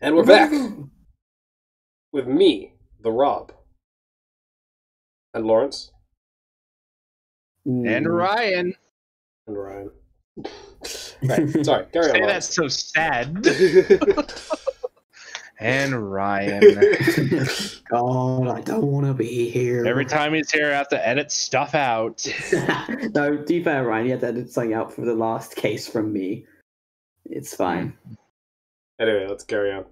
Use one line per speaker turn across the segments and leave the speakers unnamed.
And we're back with me, the Rob, and Lawrence,
and Ryan.
and Ryan. Right, sorry, carry on.
Say that's so sad. And Ryan.
God, I don't want to be here.
Every time he's here, I have to edit stuff out.
No, to be fair, Ryan, you had to edit something out for the last case from me. It's fine.
Anyway, let's carry on.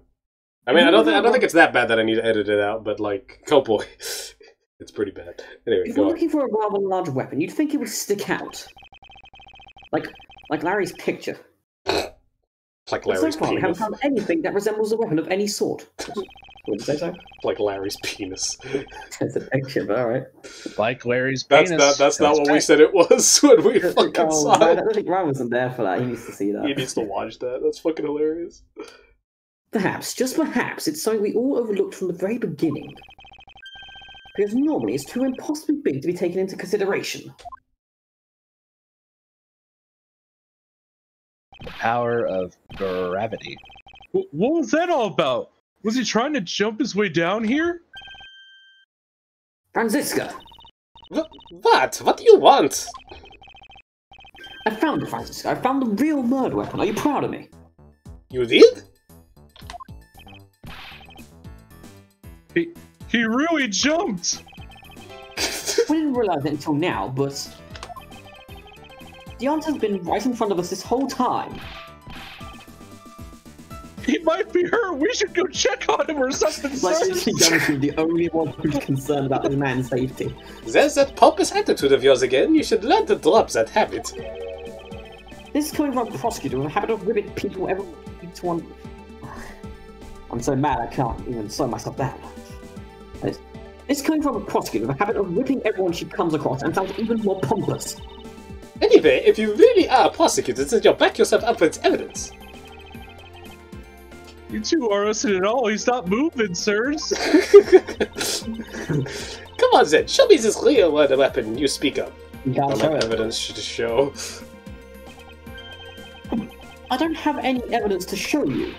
I mean, I don't think it's that bad that I need to edit it out, but like, oh boy, it's pretty bad. Anyway,
If
go
we're
on.
looking for a rather large weapon, you'd think it would stick out, like Larry's picture.
Like
But
Larry's
so far, we
penis.
haven't found anything that resembles a weapon of any sort. Would you say so?
Like Larry's penis.
It's a picture, but all right.
Like Larry's
That's
penis.
that's not what we
right.
said it was when we fucking
Oh,
saw
I
it.
don't think Ryan wasn't there for that. He needs to see that.
He needs to watch that. That's fucking hilarious.
Perhaps, just perhaps, it's something we all overlooked from the very beginning. Because normally it's too impossibly big to be taken into consideration.
The power of gravity. What was that all about? Was he trying to jump his way down here?
Franziska!
What? What do you want?
I found it, Franziska. I found the real murder weapon. Are you proud of me?
You did?
He really jumped!
We didn't realize it until now, but... the answer's been right in front of us this whole time.
He might be hurt! We should go check on him or something,
Like,
sir!
literally Gumshoe, the only one who's concerned about this man's safety.
There's that pompous attitude of yours again. You should learn to drop that habit.
This is coming from a prosecutor with a habit of ribbing people every to one. I'm so mad I can't even slow myself down. This is coming from a prosecutor with a habit of ripping everyone she comes across and sounds even more pompous.
Anyway, if you really are prosecuted, then you'll back yourself up with evidence.
You two are listening at all. He's not moving, sirs.
Come on, then. Show me this real murder weapon you speak of.
You can't
Don't
show
have
it.
evidence to show.
I don't have any evidence to show you.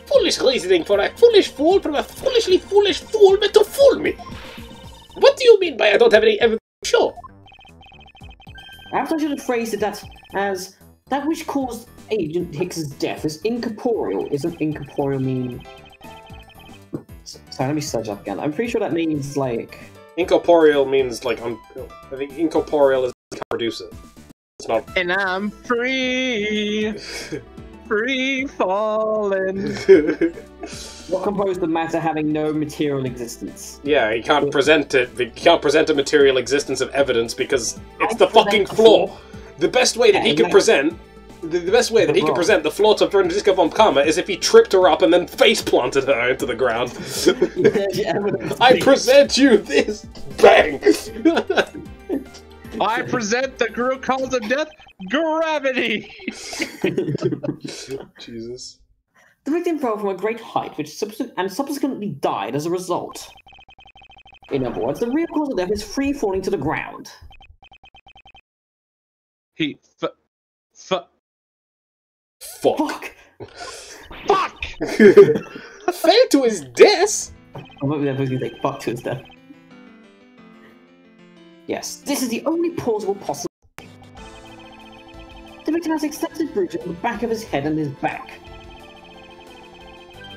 Foolish reasoning for a foolish fool from a foolishly foolish fool meant to fool me. What do you mean by I don't have any evidence to show?
Perhaps I should have phrased it as that which caused Agent Hicks's death is incorporeal. Isn't incorporeal mean? Sorry, let me search up again. I'm pretty sure that means like
Incorporeal means like I think incorporeal is can't produce it. It's not.
And I'm free. Free falling.
what composed of matter having no material existence.
Yeah, he can't present it. He can't present a material existence of evidence because it's the fucking flaw. The best way that he can present. The best way that he can present the flaw to Franziska von Kama is if he tripped her up and then face planted her into the ground. I present you this! Bang!
I present the group cause of death, gravity!
Jesus.
The victim fell from a great height, which subsequently died as a result. In other words, the real cause of death is free falling to the ground.
Fuck.
Fuck!
Fuck!
Fell to his death?
I'm not going to say fuck to his death. Yes, this is the only plausible possible. The victim has extensive bruises on the back of his head and his back.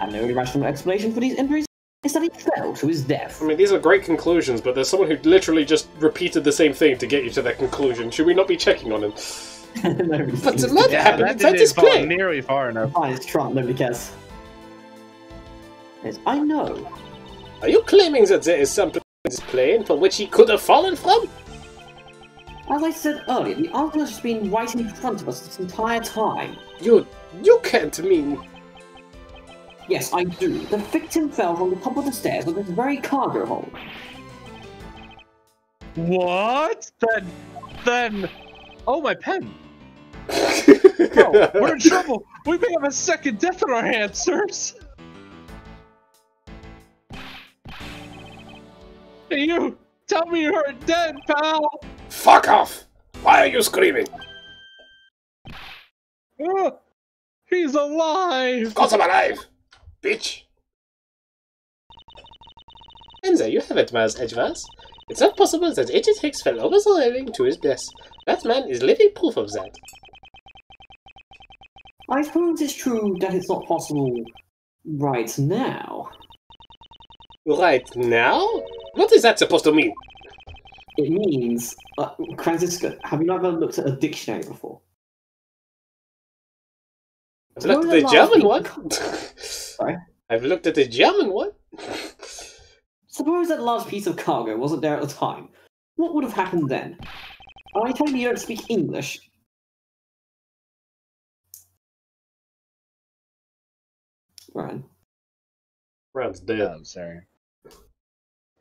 And the only rational explanation for these injuries is that he fell to his death.
I mean, these are great conclusions, but there's someone who literally just repeated the same thing to get you to that conclusion. Should we not be checking on him? But the murder happened inside this plane!
Nearly far enough.
Fine, it's Trump, nobody cares. Yes, I know.
Are you claiming that there is something in this plane from which he could have fallen from?
As I said earlier, the answer has been right in front of us this entire time.
You can't mean...
Yes, I do. The victim fell from the top of the stairs with this very cargo hold.
What? Then... Oh, my pen! Oh, we're in trouble! We may have a second death on our hands, sirs! Hey, you! Tell me you're dead, pal!
Fuck off! Why are you screaming?
He's alive!
Of course I'm alive! bitch. And there you have it, Mars Edgeverse. It's not possible that Agent Hicks fell over the railing to his death. That man is living proof of that.
I suppose it's true that it's not possible right now.
Right now? What is that supposed to mean?
It means, Francisca, have you ever looked at a dictionary before?
I've looked at the German one.
Sorry?
I've looked at the German one.
Suppose that large piece of cargo wasn't there at the time. What would have happened then? Are I telling you don't speak English? Ryan.
Ryan's dead.
I'm sorry.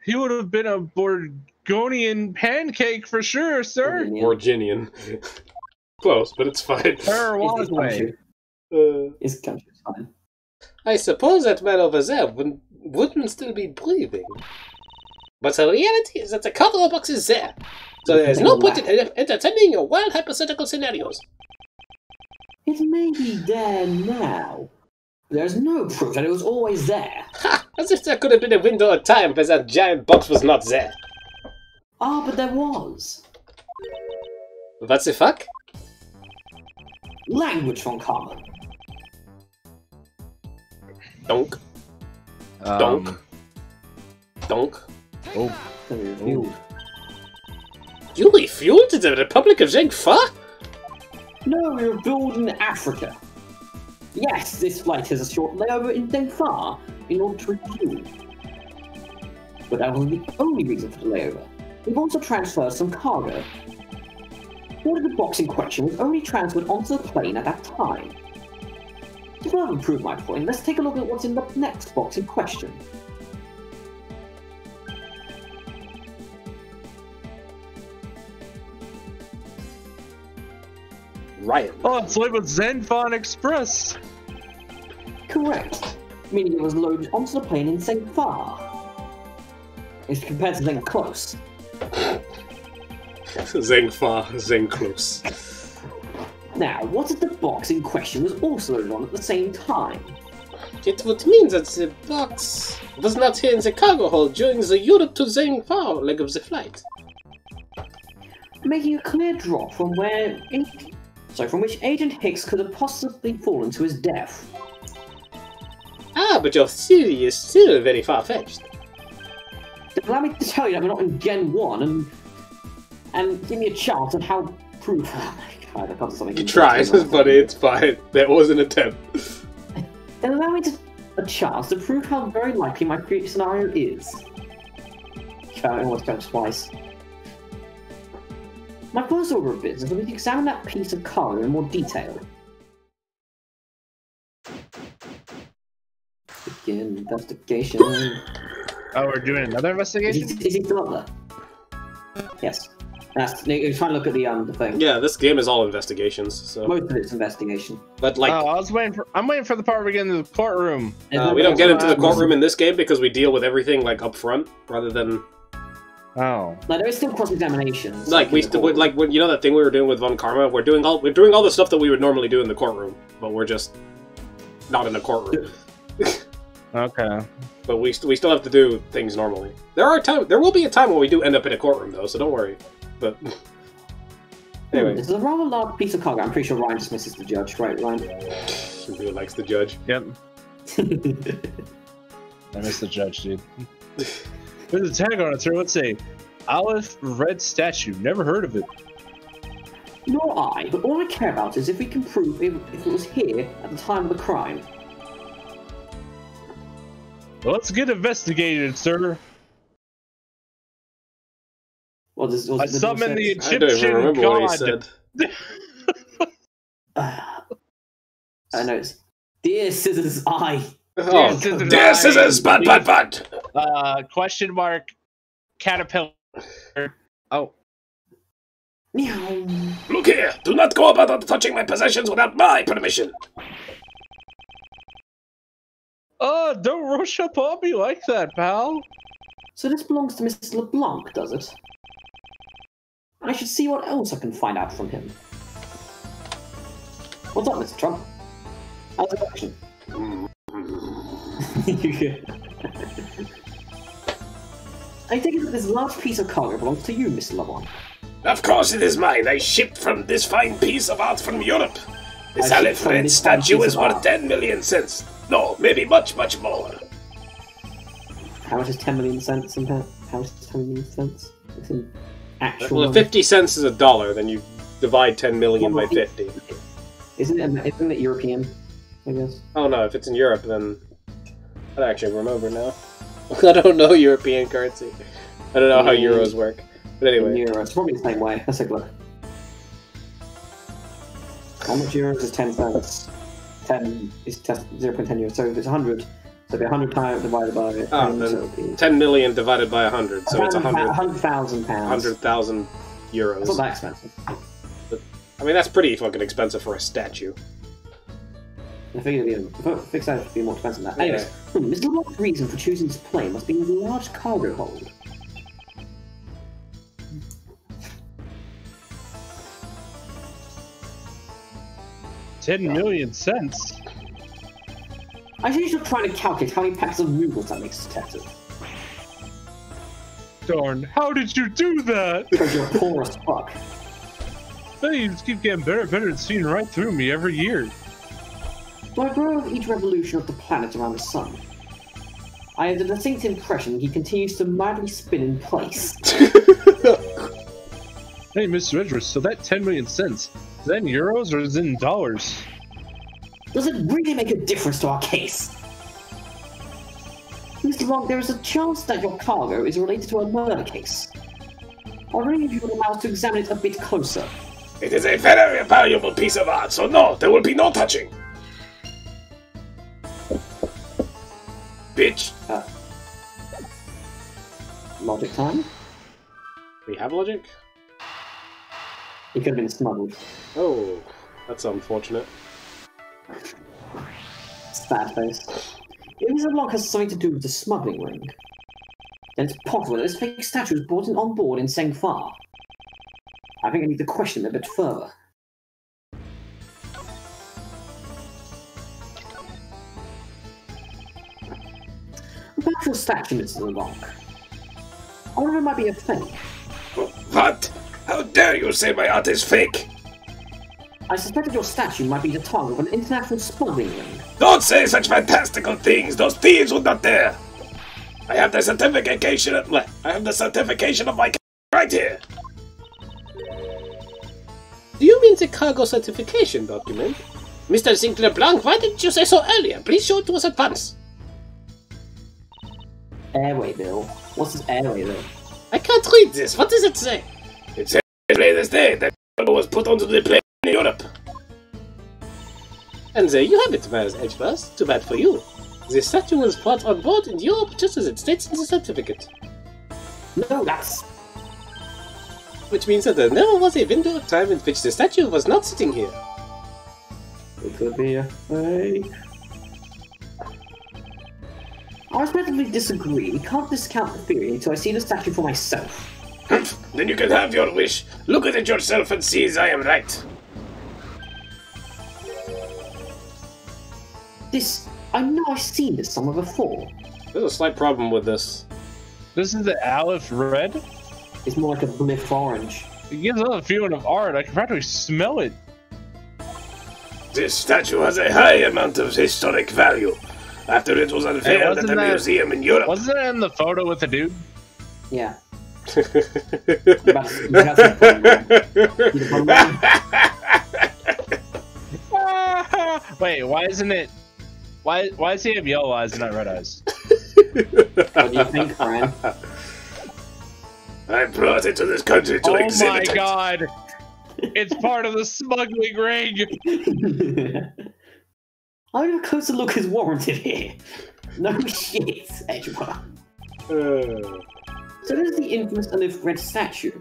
He would have been a Borgonian pancake for sure, sir.
Borginian. Close, but it's fine.
way.
His country's fine.
I suppose that man over there wouldn't still be breathing. But the reality is that the cargo box is there. So there's no point in entertaining your wild hypothetical scenarios.
It may be there now. There's no proof that it was always there.
Ha! As if there could have been a window of time where that giant box was not there.
Ah, but there was.
What the fuck?
Language von Karma.
Donk. Donk. Donk.
Oh.
Refueled.
You refueled the Republic of Zhengfa?
No, we were built in Africa. Yes, this flight has a short layover in Zhengfa in order to refuel. But that wasn't the only reason for the layover. We've also transferred some cargo. All of the box in question was only transferred onto the plane at that time. To further prove my point, let's take a look at what's in the next box in question.
Ryan.
Oh, it's labeled Zenfon Express.
Correct. Meaning it was loaded onto the plane in Zhengfa. It's compared to Zhengclose.
Zhengfa, Zhengclose.
Now, what if the box in question was also loaded on at the same time?
It would mean that the box was not here in the cargo hold during the Europe to Zhengfa leg of the flight.
Making a clear drop from from which Agent Hicks could have possibly fallen to his death.
Ah, but your theory is still very far-fetched.
Allow me to tell you that we're not in Gen 1 and give me a chance on how proof. Oh my god, I got something.
You tried, but it's fine. That was an attempt.
Then allow me a chance to prove how very likely my previous scenario is. Okay, I almost got it twice. My first order of business will be to examine that piece of cargo in more detail. Begin investigation.
Oh, we're doing another investigation?
Is he still up there? Yes. You're trying to look at the thing.
Yeah, this game is all investigations, so...
Most of it's investigation.
But, like...
Oh, I'm waiting for the part where we get into the courtroom.
we don't get into the courtroom in this game because we deal with everything, like, up front, rather than...
Oh.
No, there is still cross-examinations.
Like, you know that thing we were doing with Von Karma? We're doing all the stuff that we would normally do in the courtroom, but we're just not in the courtroom.
Okay.
But we still have to do things normally. There will be a time when we do end up in a courtroom, though, so don't worry. But anyway,
this is a rather large piece of cargo. I'm pretty sure Ryan dismisses the judge, right, Ryan?
He really likes the judge.
Yep. I miss the judge, dude. There's a tag on it, sir. Let's say, Olive Red Statue. Never heard of it.
Nor I, but all I care about is if we can prove if it was here at the time of the crime.
Well, let's get investigated, sir.
I
summon the Egyptian
I don't even remember
god.
what he said.
I know it's Dear Scissors Eye.
Oh, Dear Scissors, bad.
Question mark, caterpillar. Oh.
Meow.
Look here, do not go about touching my possessions without my permission.
Oh, don't rush up on me like that, pal.
So this belongs to Mr. LeBlanc, does it? I should see what else I can find out from him. What's up, Mr. Trump? How's the action? I take it that this large piece of cargo belongs to you, Mr. Lavon.
Of course it is mine. I shipped from this fine piece of art from Europe. This Aleph Red statue is worth 10 million cents. No, maybe much, much more.
How much is 10 million cents in that? How is 10 million cents? It's in actual
Well, if 50 cents is $1, then you divide 10 million by 50.
Isn't it European, I guess?
Oh no, if it's in Europe, then... I don't actually remember now. I don't know European currency. I don't know how euros work. But anyway.
Euros. It's probably the same way. Let's take a look. How much euros is 10 cents? 10 is 0.10 euros. So if it's 100, so it'd be 100 times divided by...
then 10 million divided by 100, so it's
100,000 pounds.
100,000 euros.
It's not that expensive.
I mean, that's pretty fucking expensive for a statue.
I figured it'd be more expensive than that. Anyways, Mr. Locke's reason for choosing this plane must be a large cargo hold.
$10 million cents?
I think you should try to calculate how many packs of noodles that makes detective.
Darn, how did you do that?
Because you're poor as fuck.
Hey, you just keep getting better and better and seeing right through me every year.
Though I grow with each revolution of the planet around the sun, I have the distinct impression he continues to madly spin in place.
Hey, Mr. Edgeworth, so that 10 million cents, is that in euros or is it in dollars?
Does it really make a difference to our case? Mr. Long, there is a chance that your cargo is related to a murder case. I wonder if you would allow us to examine it a bit closer.
It is a very valuable piece of art, so no, there will be no touching. Bitch.
Logic time?
We have logic?
It could have been smuggled.
Oh, that's unfortunate.
Sad face. If this unlock has something to do with the smuggling ring, then it's possible that this fake statue was brought in on board in Sengfar. I think I need to question it a bit further. About your statue, Mr. Locke. I wonder if it might be a fake.
What? How dare you say my art is fake?
I suspected your statue might be the target of an international smuggling ring.
Don't say such fantastical things. Those thieves would not dare. I have the certification. I have the certification of my right here. Do you mean the cargo certification document? Mr. Sinclair Blanc, why didn't you say so earlier? Please show it to us at once.
Airway bill? What's this airway bill?
I can't read this. What does it say? It says plain as day that cargo was put onto the plane in Europe. And there you have it, Miles Edgeworth. Too bad for you. The statue was brought on board in Europe just as it states in the certificate.
No, that's...
Which means that there never was a window of time in which the statue was not sitting here.
It could be a fake. I respectfully disagree. We can't discount the theory until I see the statue for myself.
Then you can have your wish. Look at it yourself and see as I am right.
This... I know I've seen this somewhere before.
There's a slight problem with this.
This is the Aleph Red?
It's more like a bliff orange.
It gives off a feeling of art. I can practically smell it.
This statue has a high amount of historic value. After it was unveiled at a museum in Europe.
Wasn't that in the photo with the dude?
Yeah.
Wait, why isn't it... Why does he have yellow eyes and not red eyes?
What do you think, Fran?
I brought it to this country to exhibit it.
Oh my god! It's part of the smuggling ring!
I think a closer look is warranted here. No shit, Edgeworth. So there's the infamous Aleph Red statue.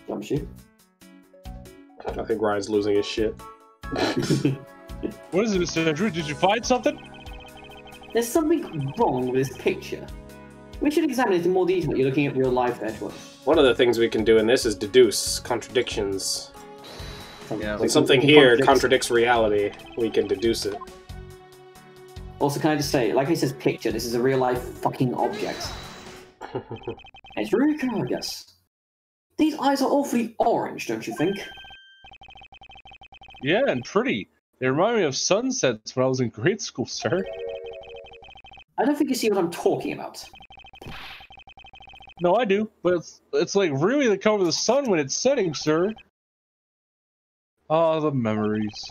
Gumshoe.
I think Ryan's losing his shit.
What is it, Mr. Andrew? Did you find something?
There's something wrong with this picture. We should examine it in more detail. You're looking at real life, Edgeworth.
One of the things we can do in this is deduce contradictions.
Yeah.
When something here contradicts reality, we can deduce it.
Also, can I just say, like I said, picture, this is a real-life fucking object. It's really curious. These eyes are awfully orange, don't you think?
Yeah, and pretty. They remind me of sunsets when I was in grade school, sir.
I don't think you see what I'm talking about.
No, I do, but it's like really the color of the sun when it's setting, sir. Oh, the memories.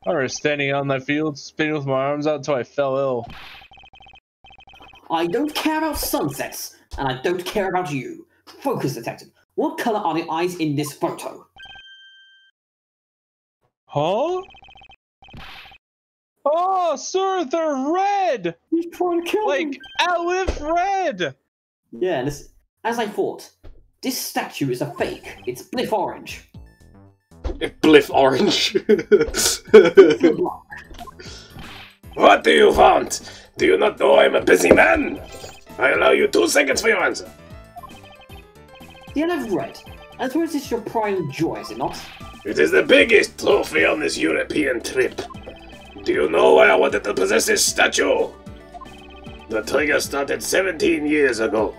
I remember standing out in that field, spinning with my arms out until I fell ill.
I don't care about sunsets, and I don't care about you. Focus, detective. What color are the eyes in this photo?
Huh? Oh, sir, they're red!
He's trying to kill me.
Like, Aleph red!
Yeah, this, as I thought, this statue is a fake. It's Bliff Orange.
Bliff Orange. What do you want? Do you not know I'm a busy man? I allow you 2 seconds for your answer.
The Aleph Red. I suppose this is your pride and joy, is it not?
It is the biggest trophy on this European trip. Do you know why I wanted to possess this statue? The trigger started 17 years ago.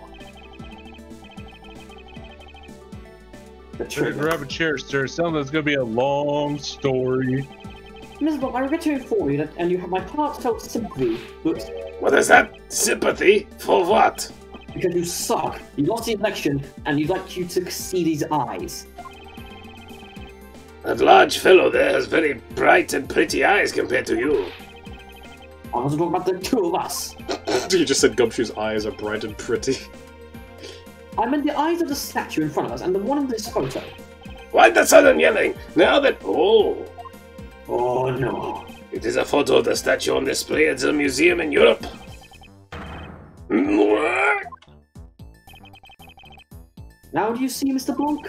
Grab a chair, sir. Sounds like it's gonna be a long story.
Mr. Bob, I regret to inform you that, and you have my heartfelt sympathy, but...
What is that? Sympathy? For what?
Because you suck. You lost the election, and you'd like you to see these eyes.
That large fellow there has very bright and pretty eyes compared to you.
I wasn't talking about the two of us.
You just said Gumshoe's eyes are bright and pretty.
I meant the eyes of the statue in front of us, and the one in this photo.
Why the sudden yelling? Now that... Oh.
Oh no.
It is a photo of the statue on display at the museum in Europe.
Now do you see, Mr. Blanc?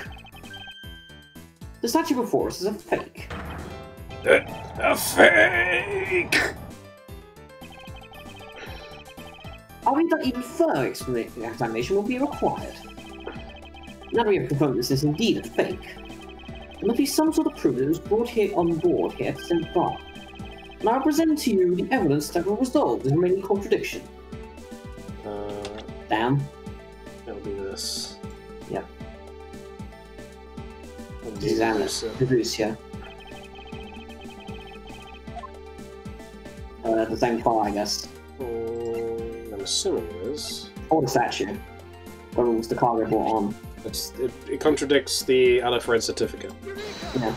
The statue before us is a fake.
A fake!
I believe that even further examination will be required. Now that we have confirmed this is indeed a fake, there must be some sort of proof that it was brought here on board here to St. Bar. And I will present to you the evidence that will resolve the remaining contradiction. Damn.
It'll be this.
Yep. Examine it. Yeah. The same far, I guess.
I'm assuming it is.
Or the statue. Or was the cargo brought on?
It contradicts the Aleph Red certificate.
Yeah.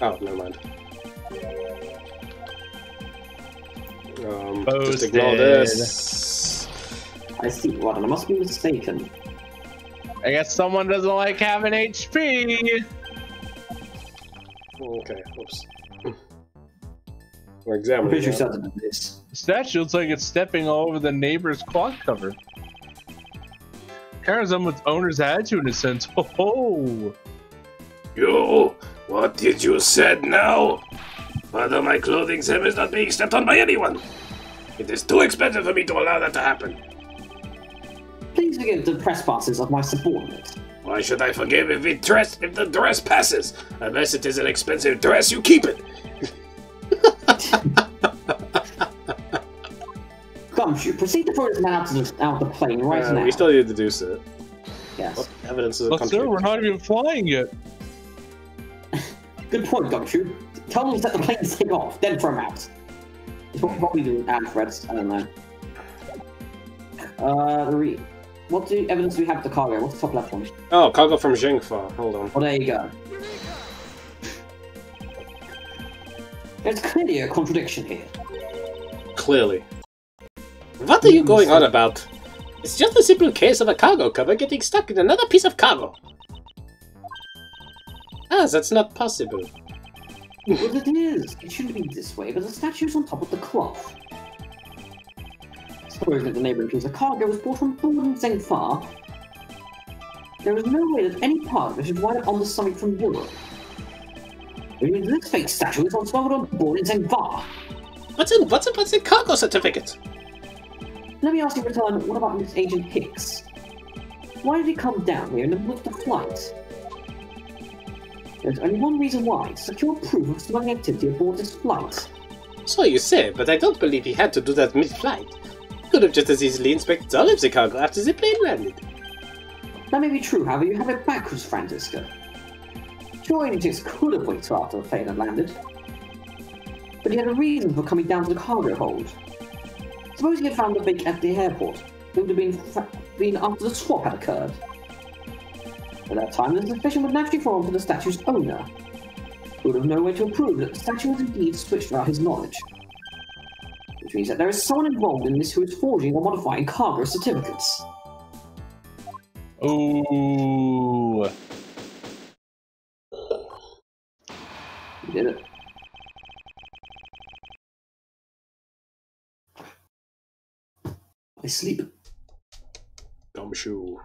Oh, never mind. Just ignore this.
I see. What? I must be mistaken.
I guess someone doesn't like having HP.
Okay, whoops. We're examining
this.
The statue looks like it's stepping all over the neighbor's clock cover. Kind of some with owner's attitude in a sense. Oh,
You! What did you said now? Part of my clothing hem is not being stepped on by anyone. It is too expensive for me to allow that to happen.
Please forgive the trespasses of my subordinate.
Why should I forgive if the dress passes? Unless it is an expensive dress, you keep it.
Gumshoe, proceed to throw this man out of the plane right now.
We still need to deduce it.
Yes.
What evidence is a
but sir, we're not even flying yet.
Good point, Gumshoe. Tell them to let the plane take off, then throw him out. It's what we do, Alfred. I don't know. What evidence do we have of the cargo? What's the top left one?
Oh, cargo from Zhengfa. Hold on.
Oh, there you go. There's clearly a contradiction here.
Clearly. What are you going on about? It's just a simple case of a cargo cover getting stuck in another piece of cargo. Ah, that's not possible.
Well, it is. It shouldn't be this way, but the statue's on top of the cloth. Supposing that the neighbouring piece of cargo was brought from board in Zengfar, there is no way that any part of it should wind up on the site from Europe. This fake statue is smuggled on board in Zengfar.
What's in cargo certificate?
Let me ask you in return, what about Miss Agent Hicks? Why did he come down here in the middle of the flight? There's only one reason why, to secure proof of smuggling activity aboard this flight.
So you say, but I don't believe he had to do that mid-flight. He could have just as easily inspected all of the cargo after the plane landed.
That may be true, however, you have it backwards, Francisco. Sure, agents could have waited till after the plane had landed. But he had a reason for coming down to the cargo hold. Suppose he had found the bait at the airport. It would have been after the swap had occurred. At that time, the suspicion would naturally fall onto the statue's owner, who would have no way to prove that the statue was indeed switched without his knowledge. Which means that there is someone involved in this who is forging or modifying cargo certificates.
Ooh.
You did it. I sleep.
Gumshoe.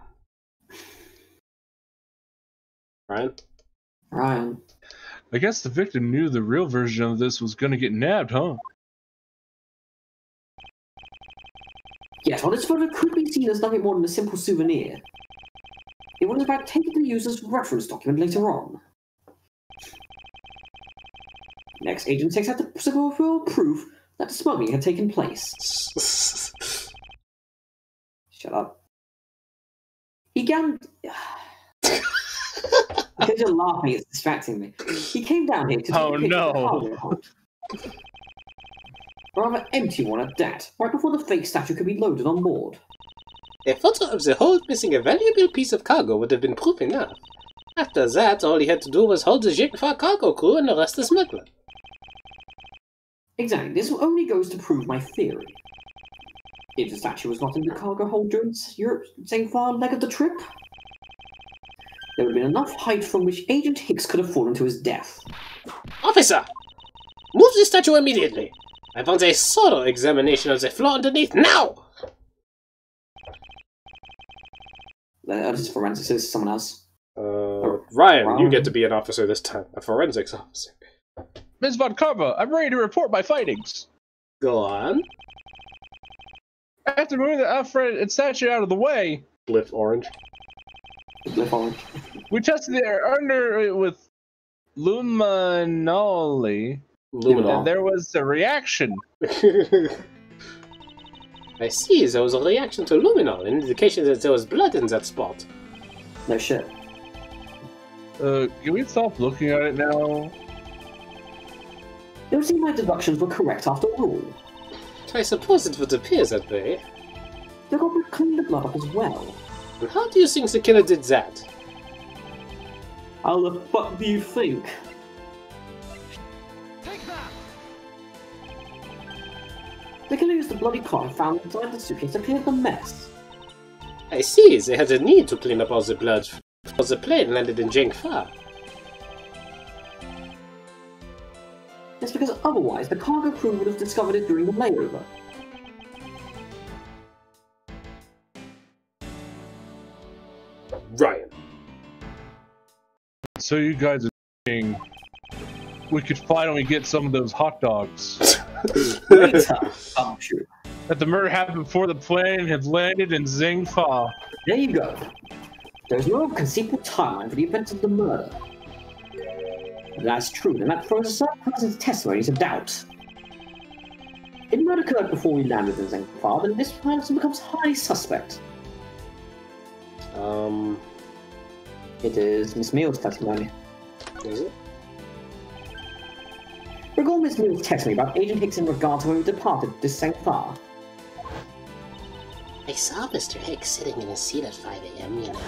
Ryan.
I guess the victim knew the real version of this was gonna get nabbed, huh?
Yes, while this photo could be seen as nothing more than a simple souvenir, it was about taking the user's reference document later on. Next, Agent 6 had to secure proof that the smuggling had taken place. Shut up. He came... Because you're laughing, it's distracting me. He came down here to take a picture of the cargo hold. A rather empty one at that, right before the fake statue could be loaded on board.
A photo of the hold missing a valuable piece of cargo would have been proof enough. After that, all he had to do was hold the Jigfa cargo crew and arrest the smuggler.
Exactly, this only goes to prove my theory. If the statue was not in the cargo hold during Europe's Zengfar leg of the trip, there would have been enough height from which Agent Hicks could have fallen to his death.
Officer! Move the statue immediately! I want a thorough examination of the floor underneath now!
This is forensics, this is someone else.
Ryan, you get to be an officer this time. A forensics officer.
Ms. Von Carva, I'm ready to report my findings.
Go on.
After moving the Alfred statue out of the way...
Glyph orange.
Glyph orange.
We tested the air under it with luminol. And there was a reaction.
I see, there was a reaction to luminol, an indication that there was blood in that spot.
No shit.
Can we stop looking at it now?
It would seem my deductions were correct after all.
I suppose it would appear that way.
They got to clean the blood up as well.
And how do you think the killer did that?
How the fuck do you think? The killer used the bloody cotton found inside the suitcase to clean up the mess.
I see, they had a need to clean up all the blood because the plane landed in Jengfa.
It's because otherwise the cargo crew would have discovered it during the layover.
Ryan.
So you guys are thinking we could finally get some of those hot dogs.
Later, Gumshoe.
That the murder happened before the plane had landed in Zingfa.
There you go. There's no conceivable timeline for the events of the murder. If that's true, then that throws a certain person's testimony to doubt. If the murder occurred before we landed in Zengfar, then this person becomes highly suspect. It is Miss Meal's testimony.
Is it?
Recall Miss Meal's testimony about Agent Hicks in regard to when we departed this Zengfar.
I saw Mr. Hicks sitting in his seat at 5 AM, you know.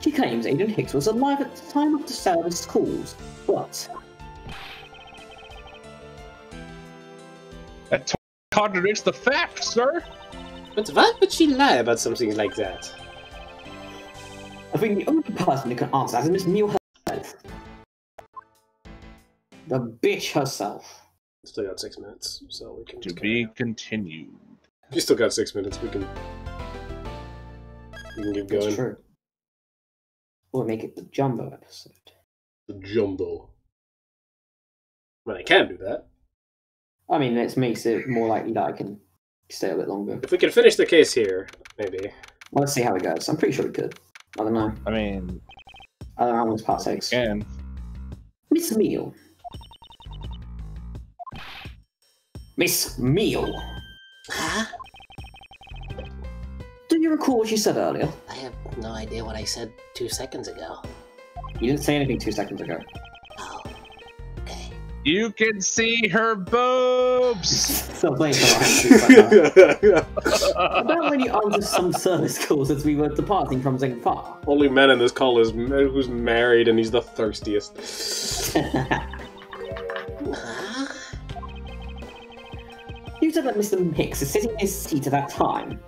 She claims Agent Hicks was alive at the time of the service calls, but...
That contradicts the facts, sir!
But why would she lie about something like that?
I think the only person who can answer that is Miss Meal herself. The bitch herself.
Still got 6 minutes, so we can...
To be continued.
You still got 6 minutes, we can keep going.
That's true. Or make it the Jumbo episode.
The Jumbo. Well, I can do that.
I mean, it makes it more likely that I can stay a bit longer.
If we can finish the case here, maybe.
Well, let's see how it goes. I'm pretty sure we could. I don't know.
I mean,
I don't know how it's past 6.
again.
Miss Meal. Miss Meal.
Huh?
Do you recall what you said earlier?
I have no idea what I said 2 seconds ago.
You didn't say anything 2 seconds ago.
Oh, okay.
You can see her boobs!
So playing for About when you answered some service calls as we were departing from Zengfar.
Only man in this call is who's married and he's the thirstiest.
Huh?
You said that Mr. Hicks is sitting in his seat at that time.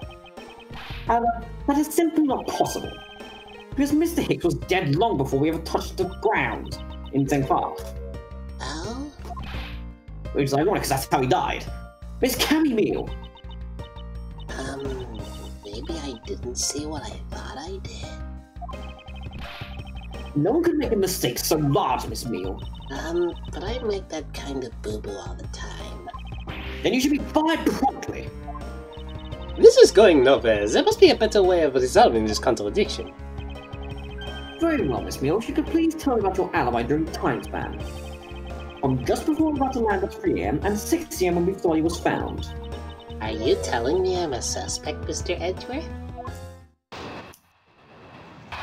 However, that is simply not possible. Because Mr. Hicks was dead long before we ever touched the ground in Zengfar.
Oh?
Which is ironic because that's how he died. Miss Cammy Meal.
Maybe I didn't see what I thought I did.
No one could make a mistake so large, Miss Meal.
But I make that kind of boo-boo all the time.
Then you should be fired promptly.
This is going nowhere. There must be a better way of resolving this contradiction.
Very well, Miss Meal. If you could please tell me about your alibi during the time span. On just before we were about to land at 3 AM and 6 AM when we thought he was found.
Are you telling me I'm a suspect, Mr. Edgeworth?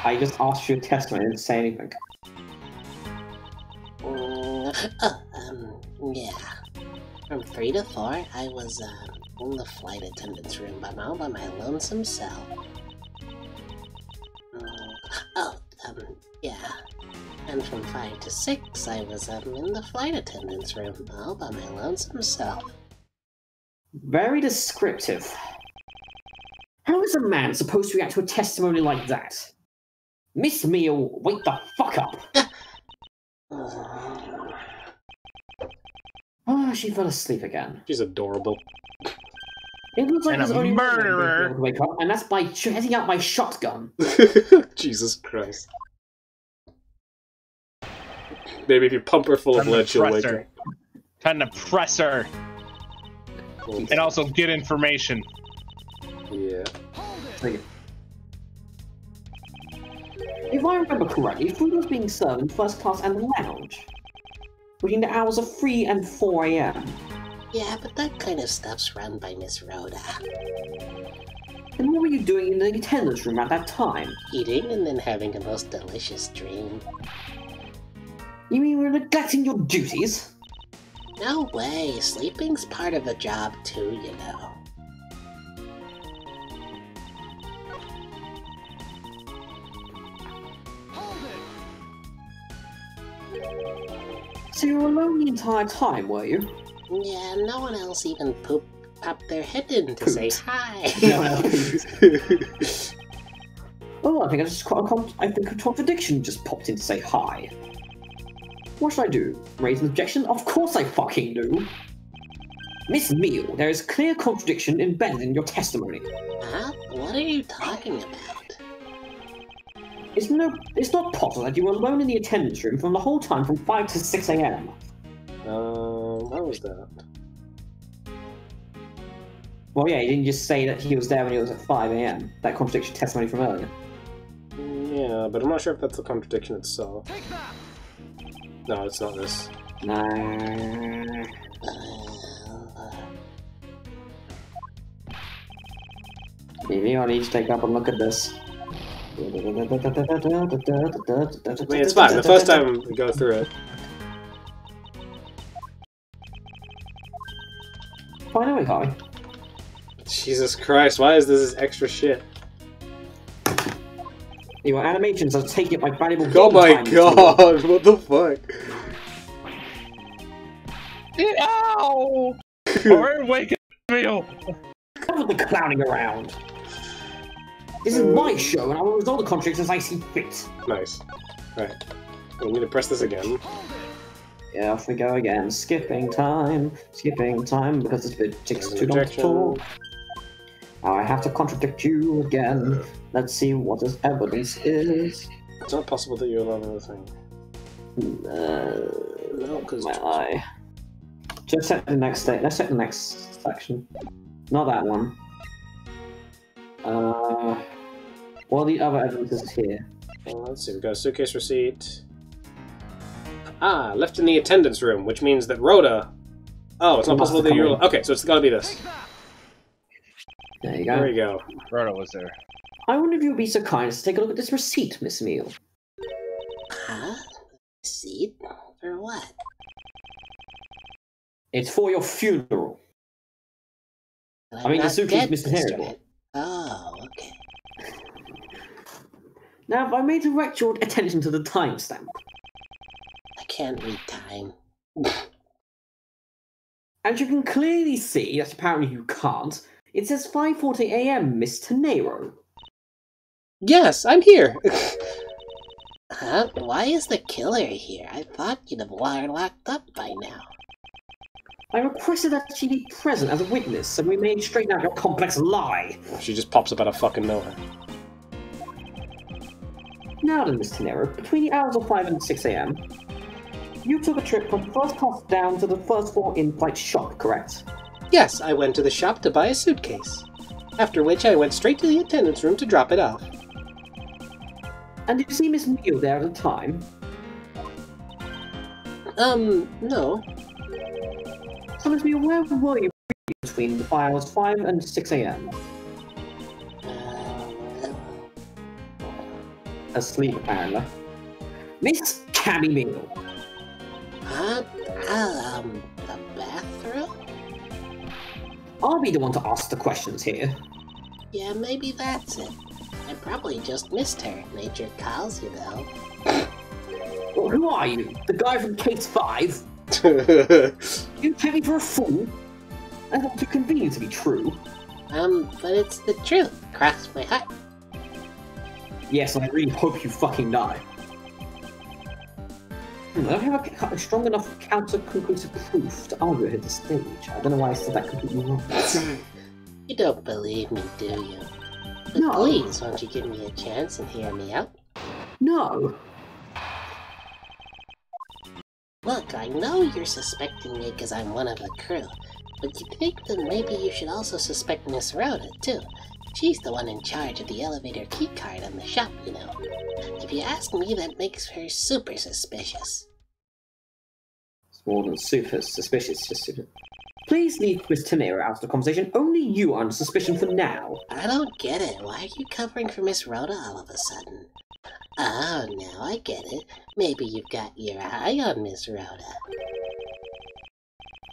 I just asked you a testimony and didn't say anything.
Yeah. From 3 to 4, I was, in the flight attendant's room all by my lonesome self. Yeah. And from 5 to 6, I was, in the flight attendant's room all by my lonesome self.
Very descriptive. How is a man supposed to react to a testimony like that? Miss Meal, wake the fuck up! Oh, she fell asleep again.
She's adorable.
It looks like
And
there's
a
only
murderer.
one way to wake up, and that's by heading out my shotgun.
Jesus Christ. Maybe if you pump her full of
Time to
lead, she'll
press
wake
her.
up.
Time to press her.
Cool.
And also get information.
Yeah.
Like, if I remember correctly, food was being served in first class and the lounge between the hours of 3 and 4 AM.
Yeah, but that kind of stuff's run by Miss Rhoda.
And what were you doing in the attendance room at that time?
Eating and then having a most delicious dream.
You mean you were neglecting your duties?
No way, sleeping's part of the job too, you know.
So you were alone the entire time, were you?
Yeah, no one else even popped their head in to say hi.
Oh, I think a contradiction just popped in to say hi. What should I do? Raise an objection? Of course I fucking do! Miss Meal, there is clear contradiction embedded in your testimony.
Huh? What are you talking about?
It's not possible that you were alone in the attendance room from the whole time from 5 to 6 AM.
What was that?
Well, yeah, he didn't just say that he was there when it was at 5 AM. That contradicts your testimony from earlier.
Yeah, but I'm not sure if that's the contradiction itself. No, it's not this.
Nah. Maybe I need to take up and look at this.
I mean, it's fine. The first time we go through it.
Finally, Harvey.
Jesus Christ, why is this extra shit?
Your animations are taking my valuable
Oh
game
my
time.
god, what the fuck?
Ow! Alright, wake up,
Cover the clowning around. This is my show, and I will resolve the contradictions as I see fit.
Nice. Right. We need to press this again.
Yeah, off we go again. Skipping time, because this bit takes too long to
Objection.
talk. Now I have to contradict you again. Let's see what this evidence is.
It's not possible that you allow another thing.
No, because my eye. Just set the next state. Let's set the next section. Not that one. What are the other evidences here?
Well, let's see, we've got a suitcase receipt. Ah, left in the attendance room, which means that Rhoda... Oh, it's not possible that you're... Okay, so it's gotta be this.
There you go.
There you go.
Rhoda was there.
I wonder if you'd be so kind as to take a look at this receipt, Miss Meal.
Huh? Receipt? For what?
It's for your funeral.
But
I mean, the
not
suitcase
dead,
is
Mr.
terrible.
Ed. Oh, okay.
Now, if I may direct your attention to the timestamp.
I can't read time.
As you can clearly see, that apparently you can't, it says 5:40 AM, Mr. Nero.
Yes, I'm here!
Huh? Why is the killer here? I thought you'd have her locked up by now.
I requested that she be present as a witness, so we may straighten out your complex lie.
She just pops up out of fucking nowhere.
Now then, Mr. Nero, between the hours of 5 and 6 AM, you took a trip from first class down to the first floor in-flight shop, correct?
Yes, I went to the shop to buy a suitcase. After which I went straight to the attendance room to drop it off.
And did you see Miss Meal there at the time?
No.
So, Miss Meal, where were you between the hours 5 and 6 AM? Asleep, apparently. Miss Cammy Meal.
Huh? The bathroom?
I'll be the one to ask the questions here.
Yeah, maybe that's it. I probably just missed her. Nature calls, you know.
Well, who are you? The guy from Case 5? You take me for a fool? That's not too convenient to be true.
But it's the truth. Cross my heart.
Yes, I really hope you fucking die. I don't have a strong enough counter-conclusive proof to argue it at this stage. I don't know why I said that completely wrong.
You don't believe me, do you? But
No.
please, won't you give me a chance and hear me out?
No.
Look, I know you're suspecting me because I'm one of the crew, but you think that maybe you should also suspect Miss Rhoda, too. She's the one in charge of the elevator keycard on the shop, you know. If you ask me, that makes her super suspicious.
It's more than super suspicious, just super... Please leave Miss Tenero out of the conversation. Only you are under suspicion for now.
I don't get it. Why are you covering for Miss Rhoda all of a sudden? Oh, now I get it. Maybe you've got your eye on Miss Rhoda.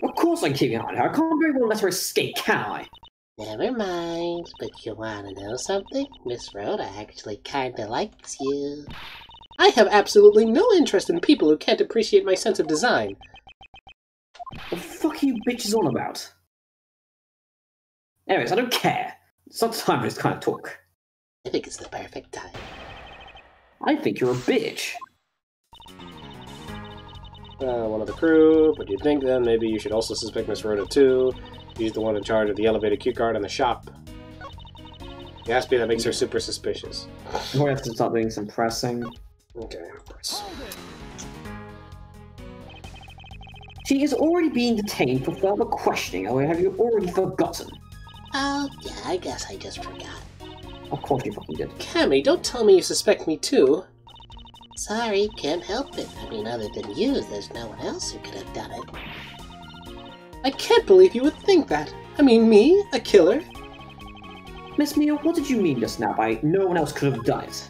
Of course I'm keeping an eye on her. I can't very well let her escape, can I?
Never mind, but you wanna know something? Miss Rhoda actually kinda likes you.
I have absolutely no interest in people who can't appreciate my sense of design.
What the fuck are you bitches on about? Anyways, I don't care. It's not time for this kind of talk.
I think it's the perfect time.
I think you're a bitch.
One of the crew, but you'd think then maybe you should also suspect Miss Rhoda too. She's the one in charge of the elevator cue card in the shop. The aspect that makes her super suspicious.
We have to start doing some pressing.
Okay.
She is already being detained for further questioning, or have you already forgotten?
Oh, yeah, I guess I just forgot.
Of course you fucking did.
Cammy, don't tell me you suspect me too.
Sorry, can't help it. I mean, other than you, there's no one else who could have done it.
I can't believe you would think that. I mean, me? A killer?
Miss Mia, what did you mean just now by no one else could have done it?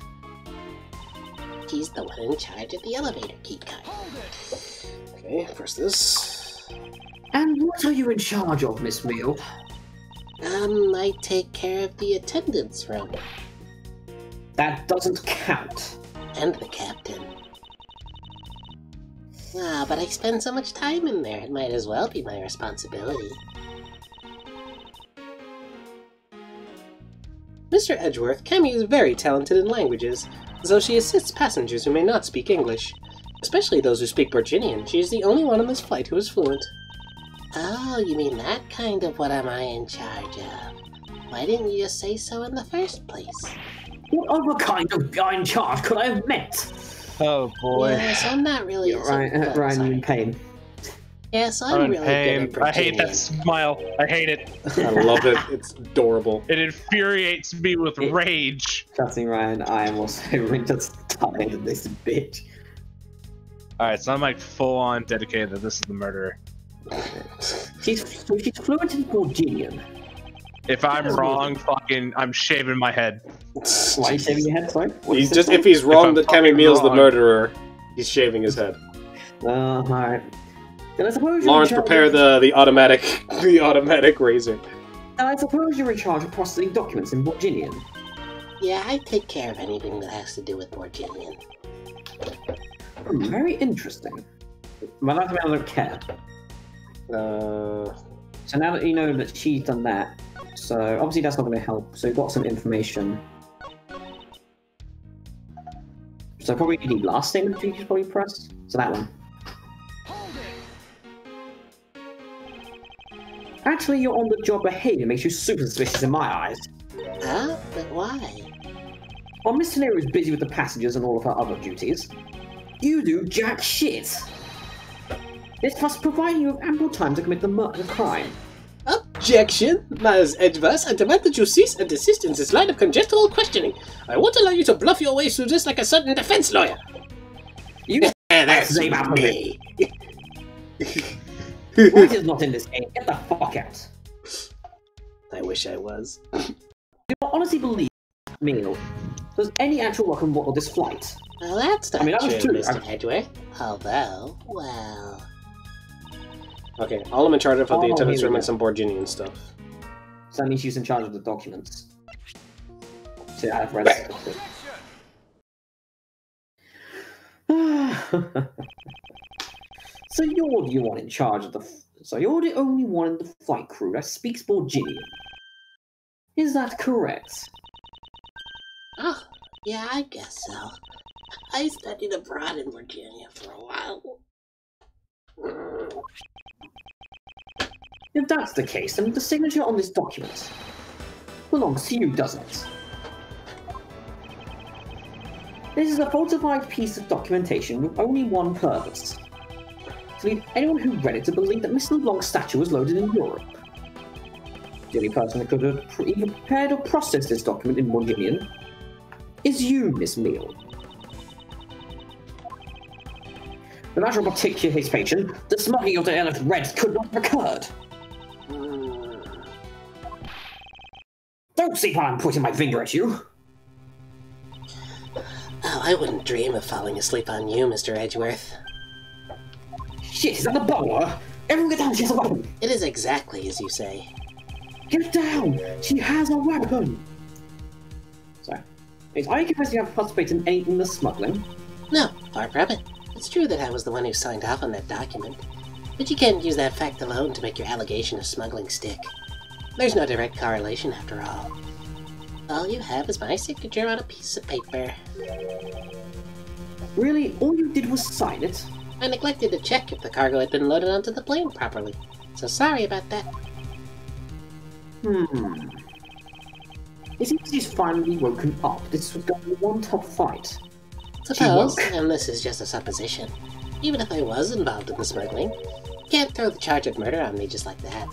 She's the one in charge of the elevator key card.
Okay, press this.
And what are you in charge of, Miss Meal?
I take care of the attendance room.
That doesn't count.
And the captain. Ah, but I spend so much time in there, it might as well be my responsibility.
Mr. Edgeworth, Cammy is very talented in languages, so she assists passengers who may not speak English. Especially those who speak Virginian. She is the only one on this flight who is fluent.
Oh, you mean that kind of what am I in charge of? Why didn't you just say so in the first place?
What other kind of guy in charge could I have meant?
Oh boy.
Yes, I'm not really...
Ryan, you in pain.
Yeah, so I'm really good at
I hate that smile. I hate it.
I love it. It's adorable.
It infuriates me with rage.
Trust me, Ryan, I am also really just tired of this bitch.
Alright, so I'm like full on dedicated that this is the murderer.
She's fluent in Borginian.
If I'm wrong, fucking, I'm shaving my head.
Why are you shaving your head, sorry?
He's just, if he's wrong that Camimeel's the murderer, he's shaving his head.
Alright. Then I suppose
Lawrence, prepare the automatic razor.
I suppose you're in charge of processing documents in Borginian.
Yeah, I take care of anything that has to do with Borginian.
Very interesting. Well, that's I don't care. So now that you know that she's done that, so obviously that's not going to help. So you've got some information. So probably the last thing that you should probably press. So that one. Actually, your on-the-job behavior makes you super suspicious in my eyes.
Huh? But why?
While Miss Tenero is busy with the passengers and all of her other duties, you do jack shit. This must provide you with ample time to commit the crime.
Objection! Miles Edgevers, I demand that you cease and desist in this line of conjectural questioning. I won't allow you to bluff your way through this like a certain defense lawyer.
You
That's
me. White is not in this game. Get the fuck out.
I wish I was.
Do you honestly believe, Meal, there's any actual work on this flight?
Well, that's not
that was
true,
true.
Mr. Edgeworth. Although, well...
Okay, all I'm in charge of are the
Oh,
attendance
here we
room and
go.
some Borginian stuff.
So that means she's in charge of the documents. So I've read So you're the one in charge of the... So you're the only one in the flight crew that speaks Borginian. Is that correct?
Oh, yeah, I guess so. I studied abroad in Virginia for a while.
If that's the case, then the signature on this document belongs to you, doesn't it? This is a falsified piece of documentation with only one purpose: to lead anyone who read it to believe that Mr. LeBlanc's statue was loaded in Europe. The only person that could have either prepared or processed this document in Borginian is you, Miss Meal. Without your particular participation, the smuggling of the Elf Red could not have occurred. Don't see how I'm pointing my finger at you.
Oh, I wouldn't dream of falling asleep on you, Mr. Edgeworth.
Shit, is that the butler? Everyone get down, she has a weapon.
It is exactly as you say.
Get down! She has a weapon! Sorry. Are you confessing you have participated in anything in the smuggling?
No, far from it. It's true that I was the one who signed off on that document, but you can't use that fact alone to make your allegation of smuggling stick. There's no direct correlation after all. All you have is my signature on a piece of paper.
Really? All you did was sign it?
I neglected to check if the cargo had been loaded onto the plane properly, so sorry about that.
It seems he's finally woken up. This was going to be one tough fight.
Suppose, and this is just a supposition, even if I was involved in the smuggling, you can't throw the charge of murder on me just like that.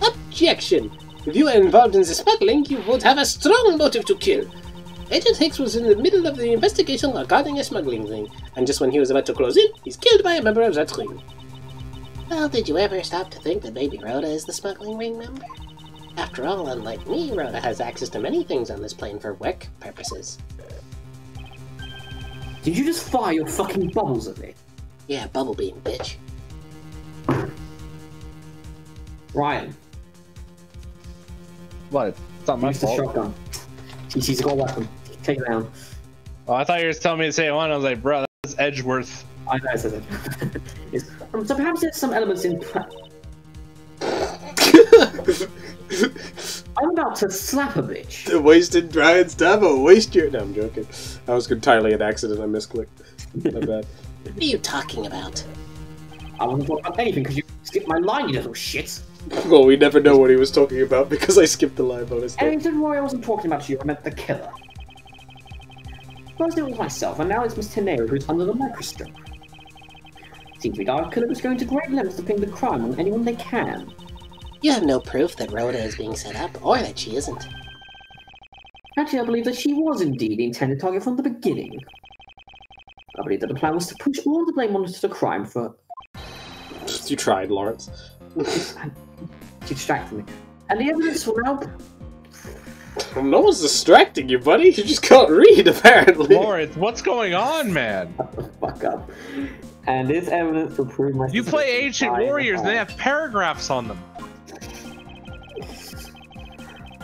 Objection! If you were involved in the smuggling, you would have a strong motive to kill. Agent Hicks was in the middle of the investigation regarding a smuggling ring, and just when he was about to close in, he's killed by a member of that ring.
Well, did you ever stop to think that maybe Rhoda is the smuggling ring member? After all, unlike me, Rhoda has access to many things on this plane for work purposes.
Did you just fire your fucking bubbles at me?
Yeah, bubble beam, bitch.
Ryan,
What? It's not my
use the
fault.
shotgun. She's got a weapon. Take it down.
Oh, I thought you were telling me to say one. I was like, bro, that's Edgeworth.
I know, says it. So perhaps there's some elements in... I'm about to slap a bitch.
Wasted Ryan's ammo, waste your... No, I'm joking. That was entirely an accident, I misclicked. My bad.
What are you talking about?
I wasn't talking about anything because you skipped my line, you little shit.
Well, we never know what he was talking about because I skipped the line bonus.
And don't worry, I wasn't talking about you, I meant the killer. First it was myself, and now it's Miss Tenero who's under the microscope. seems to be Dark Killer is going to great lengths to pin the crime on anyone they can.
You have no proof that Rhoda is being set up, or that she isn't.
Actually, I believe that she was indeed the intended target from the beginning. I believe that the plan was to push all the blame onto the crime for...
You tried, Lawrence.
to distract me. And the evidence will now...
No one's distracting you, buddy. You just can't read, apparently.
Lawrence, what's going on, man?
Shut the fuck up. And this evidence will prove my...
You play Ancient Warriors and they have paragraphs on them.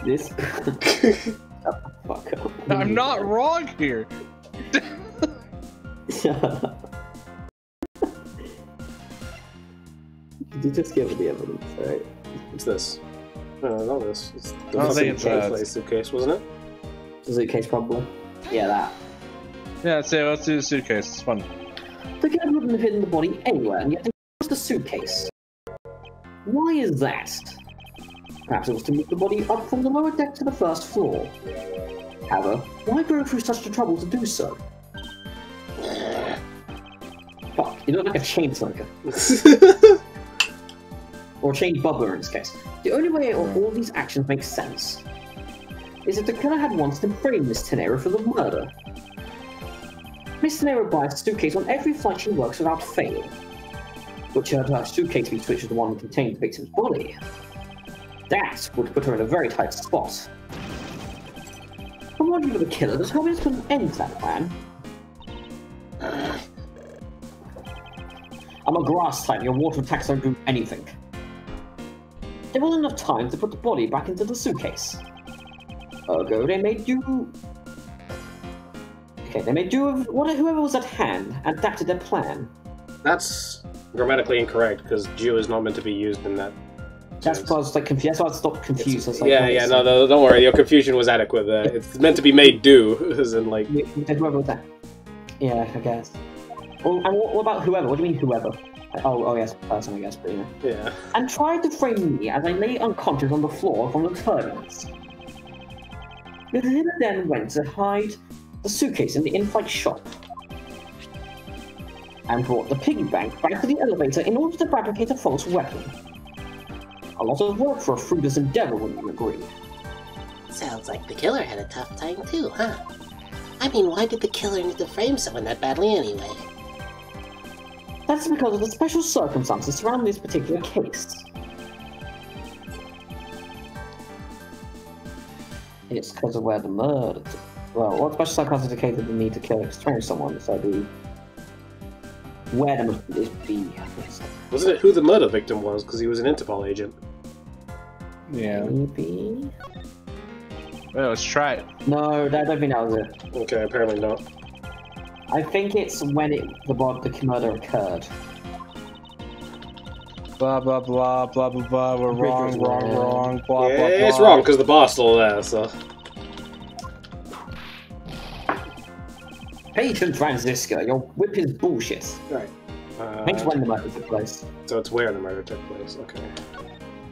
This... Shut the fuck up.
I'm not wrong here.
Shut up. You just give me the evidence, right?
What's this? No, not this. It's the
I don't think
fucking suitcase, wasn't it?
The suitcase, probably. Yeah, that.
Yeah, let's do the suitcase. It's fun.
The killer wouldn't have hidden the body anywhere, and yet they used the suitcase. Why is that? Perhaps it was to move the body up from the lower deck to the first floor. However, why go through such a trouble to do so? Fuck, you look like a chain smoker. Or a chain bubbler in this case. The only way all these actions make sense is if the killer had wanted to frame Miss Tenera for the murder. Miss Tenera buys a suitcase on every flight she works without fail, which her suitcase be switched to the one that contained the victim's body. That would put her in a very tight spot. I'm wondering if the killer does hope to put an end to that plan. I'm a grass type, your water attacks don't do anything. There wasn't enough time to put the body back into the suitcase. Ergo, they made do... Okay, they made do of whoever was at hand and adapted their plan.
That's grammatically incorrect, because Jew is not meant to be used in that.
That's why I was like confused. That's why I stopped confused. I was like,
no, don't worry. Your confusion was adequate there. It's meant to be made do, as in like.
Whoever was that? Yeah, I guess. Well, and what about whoever? What do you mean whoever? Oh yes, person, I guess. But yeah.
Yeah.
And tried to frame me as I lay unconscious on the floor from the turbulence. The killer then went to hide the suitcase in the in-flight shop, and brought the piggy bank back to the elevator in order to fabricate a false weapon. A lot of work for a fruitless endeavor, wouldn't you agree?
Sounds like the killer had a tough time too, huh? I mean, why did the killer need to frame someone that badly anyway?
That's because of the special circumstances surrounding this particular case. It's because of where the murder took. Well, what special circumstances indicated the need to kill or strange someone? So where the must be.
Wasn't it who the murder victim was? Because he was an Interpol agent.
Yeah.
Maybe.
Well, let's try it.
No, I don't think that was it.
Okay, apparently not.
I think it's when the murder occurred.
Blah blah blah blah blah blah. We're wrong, blah
Yeah,
blah blah.
it's wrong because the bar's still there. So.
Patient Francisco, your whip is bullshit.
Right.
Thanks when the murder took place.
So it's where the murder took place. Okay.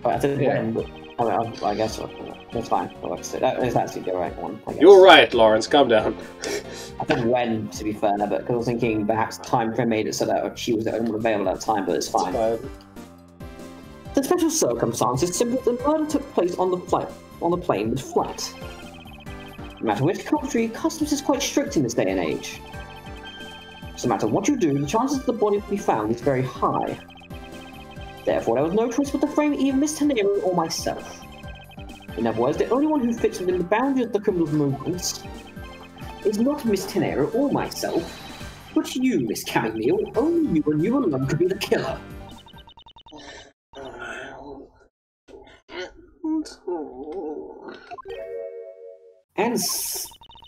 But I said when, but I guess that's fine. That is actually the right one. I guess.
You're right, Lawrence. Calm down.
I said when, to be fair, but because I was thinking perhaps time frame made it so that she was the only one available at that time, but it's fine. The special circumstance is simply that the murder took place on the plane mid-flight. No matter which country, customs is quite strict in this day and age. So no matter what you do, the chances that the body will be found is very high. Therefore, there was no choice but to frame either Miss Tenera or myself. In other words, the only one who fits within the boundaries of the criminal's movements is not Miss Tenera or myself, but you, Miss Camille. Only you and you alone could be the killer. And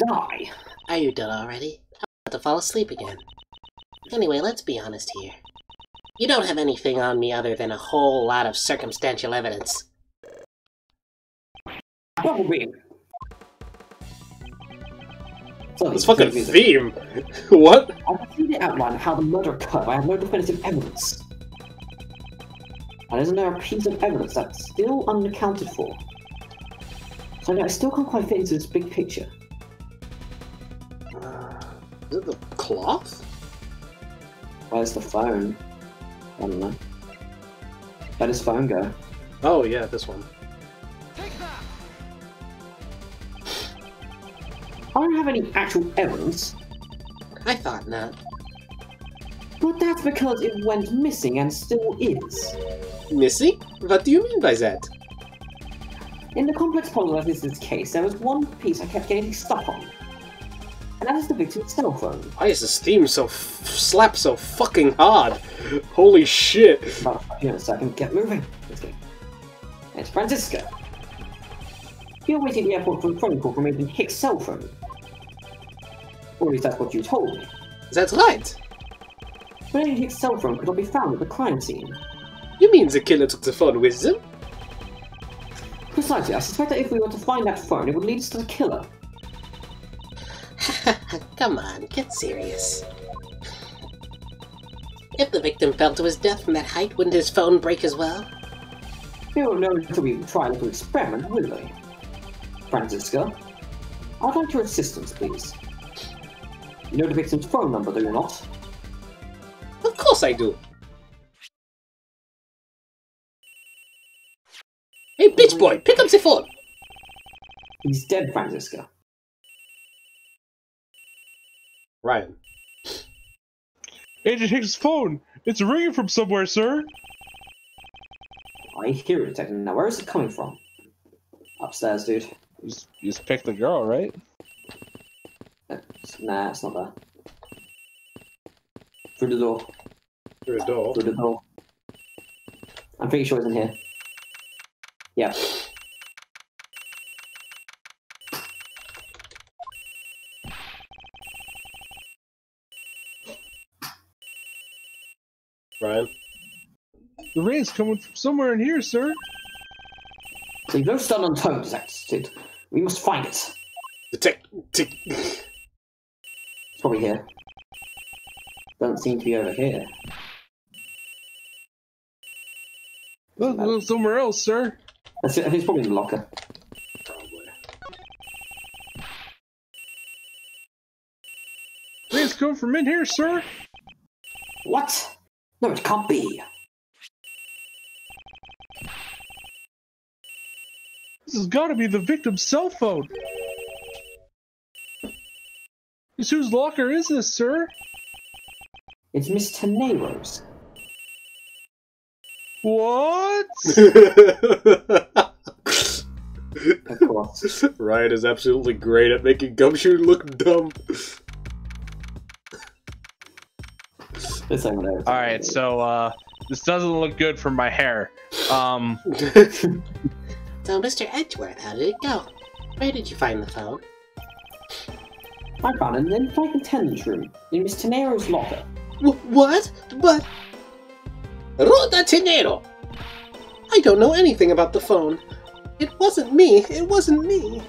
die.
Are you done already? I'm about to fall asleep again. Anyway, let's be honest here. You don't have anything on me other than a whole lot of circumstantial evidence.
Double beam.
This fucking theme! What?
I can see the outline of how the murder occurred, but I have no definitive evidence. And isn't there a piece of evidence that's still unaccounted for? So I still can't quite fit into this big picture.
Is it the cloth?
Where's the phone? I don't know. Let his phone go.
Oh yeah, this one.
I don't have any actual evidence,
I thought not.
but that's because it went missing and still is.
Missing? What do you mean by that?
In the complex puzzle of this case, there was one piece I kept getting stuck on. And that is the victim's cell phone.
Why is this theme slap so fucking hard? Holy shit.
About a second, get moving. Let's go. It's Francisco. You're waiting at the airport for a phone call from Agent Hicks' cell phone. Or at least that's what you told me.
That's right.
But Agent Hicks' cell phone could not be found at the crime scene.
You mean the killer took the phone with them?
Precisely, I suspect that if we were to find that phone, it would lead us to the killer.
Come on, get serious. If the victim fell to his death from that height, wouldn't his phone break as well?
We won't know until we try a little experiment, will we? Francisco, I'd like your assistance, please. You know the victim's phone number, do you not?
Of course I do. Hey, bitch boy, pick up the phone.
He's dead, Francisco.
Ryan.
Agent Hicks' phone! It's ringing from somewhere, sir!
I hear it, Detective. Now, where is it coming from? Upstairs, dude.
You just picked the girl, right?
Nah, it's not there. Through the door.
Through the door.
Through the door. I'm pretty sure it's in here. Yeah.
Ryan.
The ring's coming from somewhere in here, sir!
Leave no stone unturned, Detective. We must find it.
It's
probably here. Doesn't seem to be over here.
Well, somewhere else, sir!
That's it. It's probably in the locker.
Probably.
Ring's coming from in here, sir!
What? No, it can't be.
This has got to be the victim's cell phone! Whose locker is this, sir?
It's Miss Tenero's.
What?
Of course.
Ryan is absolutely great at making Gumshoe look dumb.
This ain't what
Alright, so, this doesn't look good for my hair.
So, Mr. Edgeworth, how did it go? Where did you find the phone?
I found it in the flight attendant's room, in Miss Tenero's locker.
What? But... Roda Tenero! I don't know anything about the phone. It wasn't me. It wasn't me.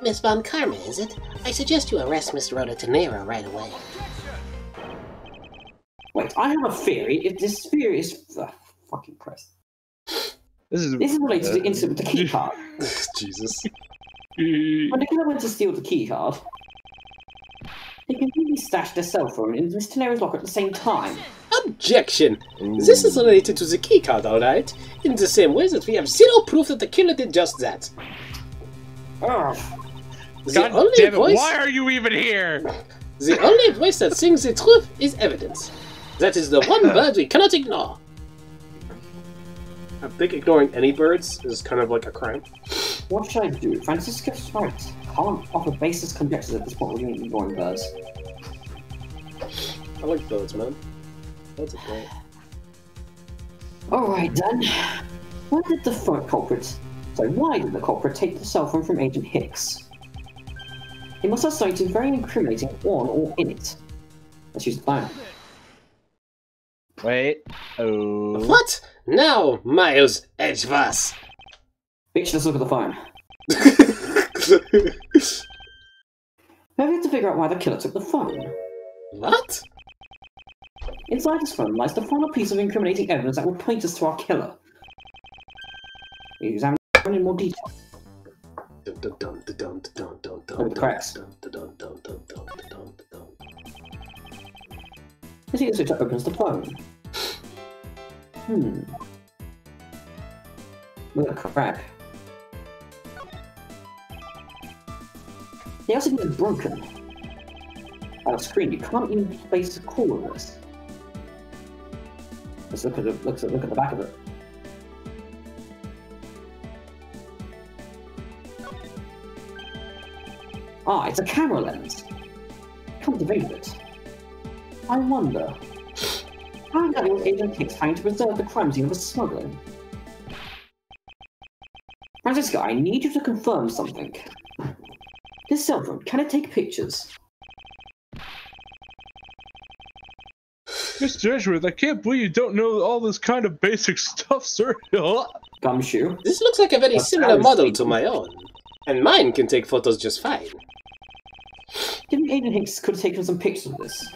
Miss Von Karma, is it? I suggest you arrest Miss Rhoda Tenero right away.
Wait, I have a theory. If this theory is... fucking Christ. This is related to the incident with the key card.
Jesus.
When the killer went to steal the key card, he completely stashed their cell phone in Miss Tenero's locker at the same time.
Objection! This is related to the keycard, alright? In the same way that we have zero proof that the killer did just that.
Ugh.
God damn it, why are you even here?
The only voice that sings the truth is evidence. That is the one bird we cannot ignore. I think ignoring any birds is kind of like a crime.
What should I do? Francisco's right. Can't offer baseless conjectures at this point when you're ignoring birds.
I like birds, man. Birds are great.
Alright then. Why did the culprit take the cell phone from Agent Hicks? He must have something very incriminating on or in it. Let's use the phone.
Wait. Oh.
What? Now, Miles Edgeworth!
Bitch, let's look at the phone. Now we have to figure out why the killer took the phone.
What?
Inside this phone lies the final piece of incriminating evidence that will point us to our killer. We examine it in more detail. Over the cracks. The secret switch opens the phone. Look at the crap. The LCD is broken. On the screen, you can't even place a call on this. Let's look at the back of it. Ah, it's a camera lens. Come to think of it. I wonder, how exactly was Agent Hicks trying to preserve the crime scene of the smuggling? Francisco, I need you to confirm something. This cell phone, can it take pictures?
Mr. Edgeworth, I can't believe you don't know all this kind of basic stuff, sir.
Gumshoe?
This looks like a very similar model to my own. And mine can take photos just fine.
Do you think Agent Hicks could have taken some pictures of this?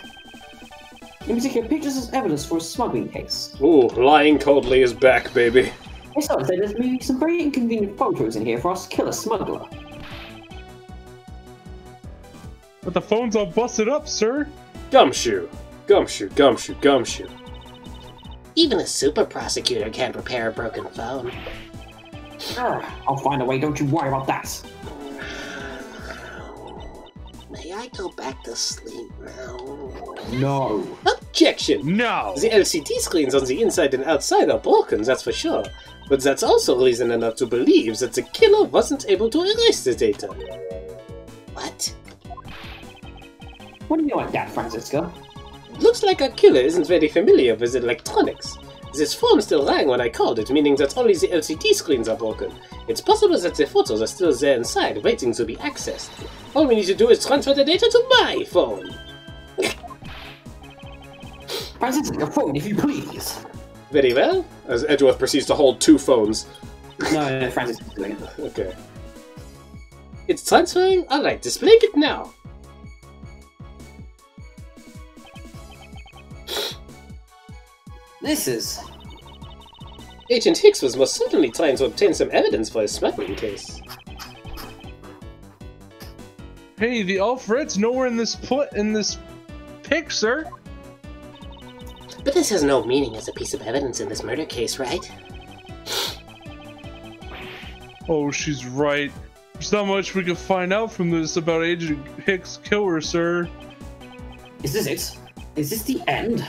In particular, pictures as evidence for a smuggling case.
Ooh, lying coldly is back, baby.
I started to say there's maybe some very inconvenient photos in here for us to kill a smuggler.
But the phone's all busted up, sir.
Gumshoe. Gumshoe, Gumshoe, Gumshoe.
Even a super prosecutor can't repair a broken phone.
I'll find a way, don't you worry about that.
May I go back to sleep now?
No.
Objection!
No!
The LCD screens on the inside and outside are broken, that's for sure. But that's also reason enough to believe that the killer wasn't able to erase the data.
What?
What do you know like that, Francisco?
Looks like our killer isn't very familiar with electronics. This phone still rang when I called it, meaning that only the LCD screens are broken. It's possible that the photos are still there inside, waiting to be accessed. All we need to do is transfer the data to my phone.
Francisco, your phone, if you please.
Very well. As Edgeworth proceeds to hold two phones.
No, Francisco's doing it.
Okay. It's transferring? Alright, displaying it now.
This is...
Agent Hicks was most certainly trying to obtain some evidence for his smuggling case.
Hey, the Alfred's nowhere in this pic, sir.
But this has no meaning as a piece of evidence in this murder case, right?
Oh, she's right. There's not much we can find out from this about Agent Hicks' killer, sir.
Is this it? Is this the end?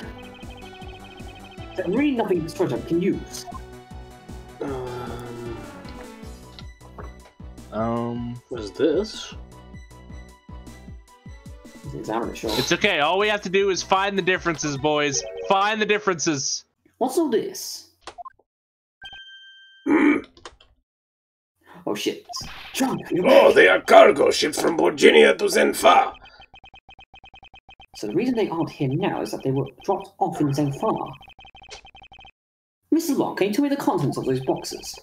There's really nothing this project can use.
What's this?
Examine it, sure.
It's okay. All we have to do is find the differences, boys. Find the differences.
What's all this? Oh shit. Jump!
Oh, they are cargo ships from Virginia to Zenfa.
So the reason they aren't here now is that they were dropped off in Zenfar. Mrs. Long, can you tell me the contents of those boxes?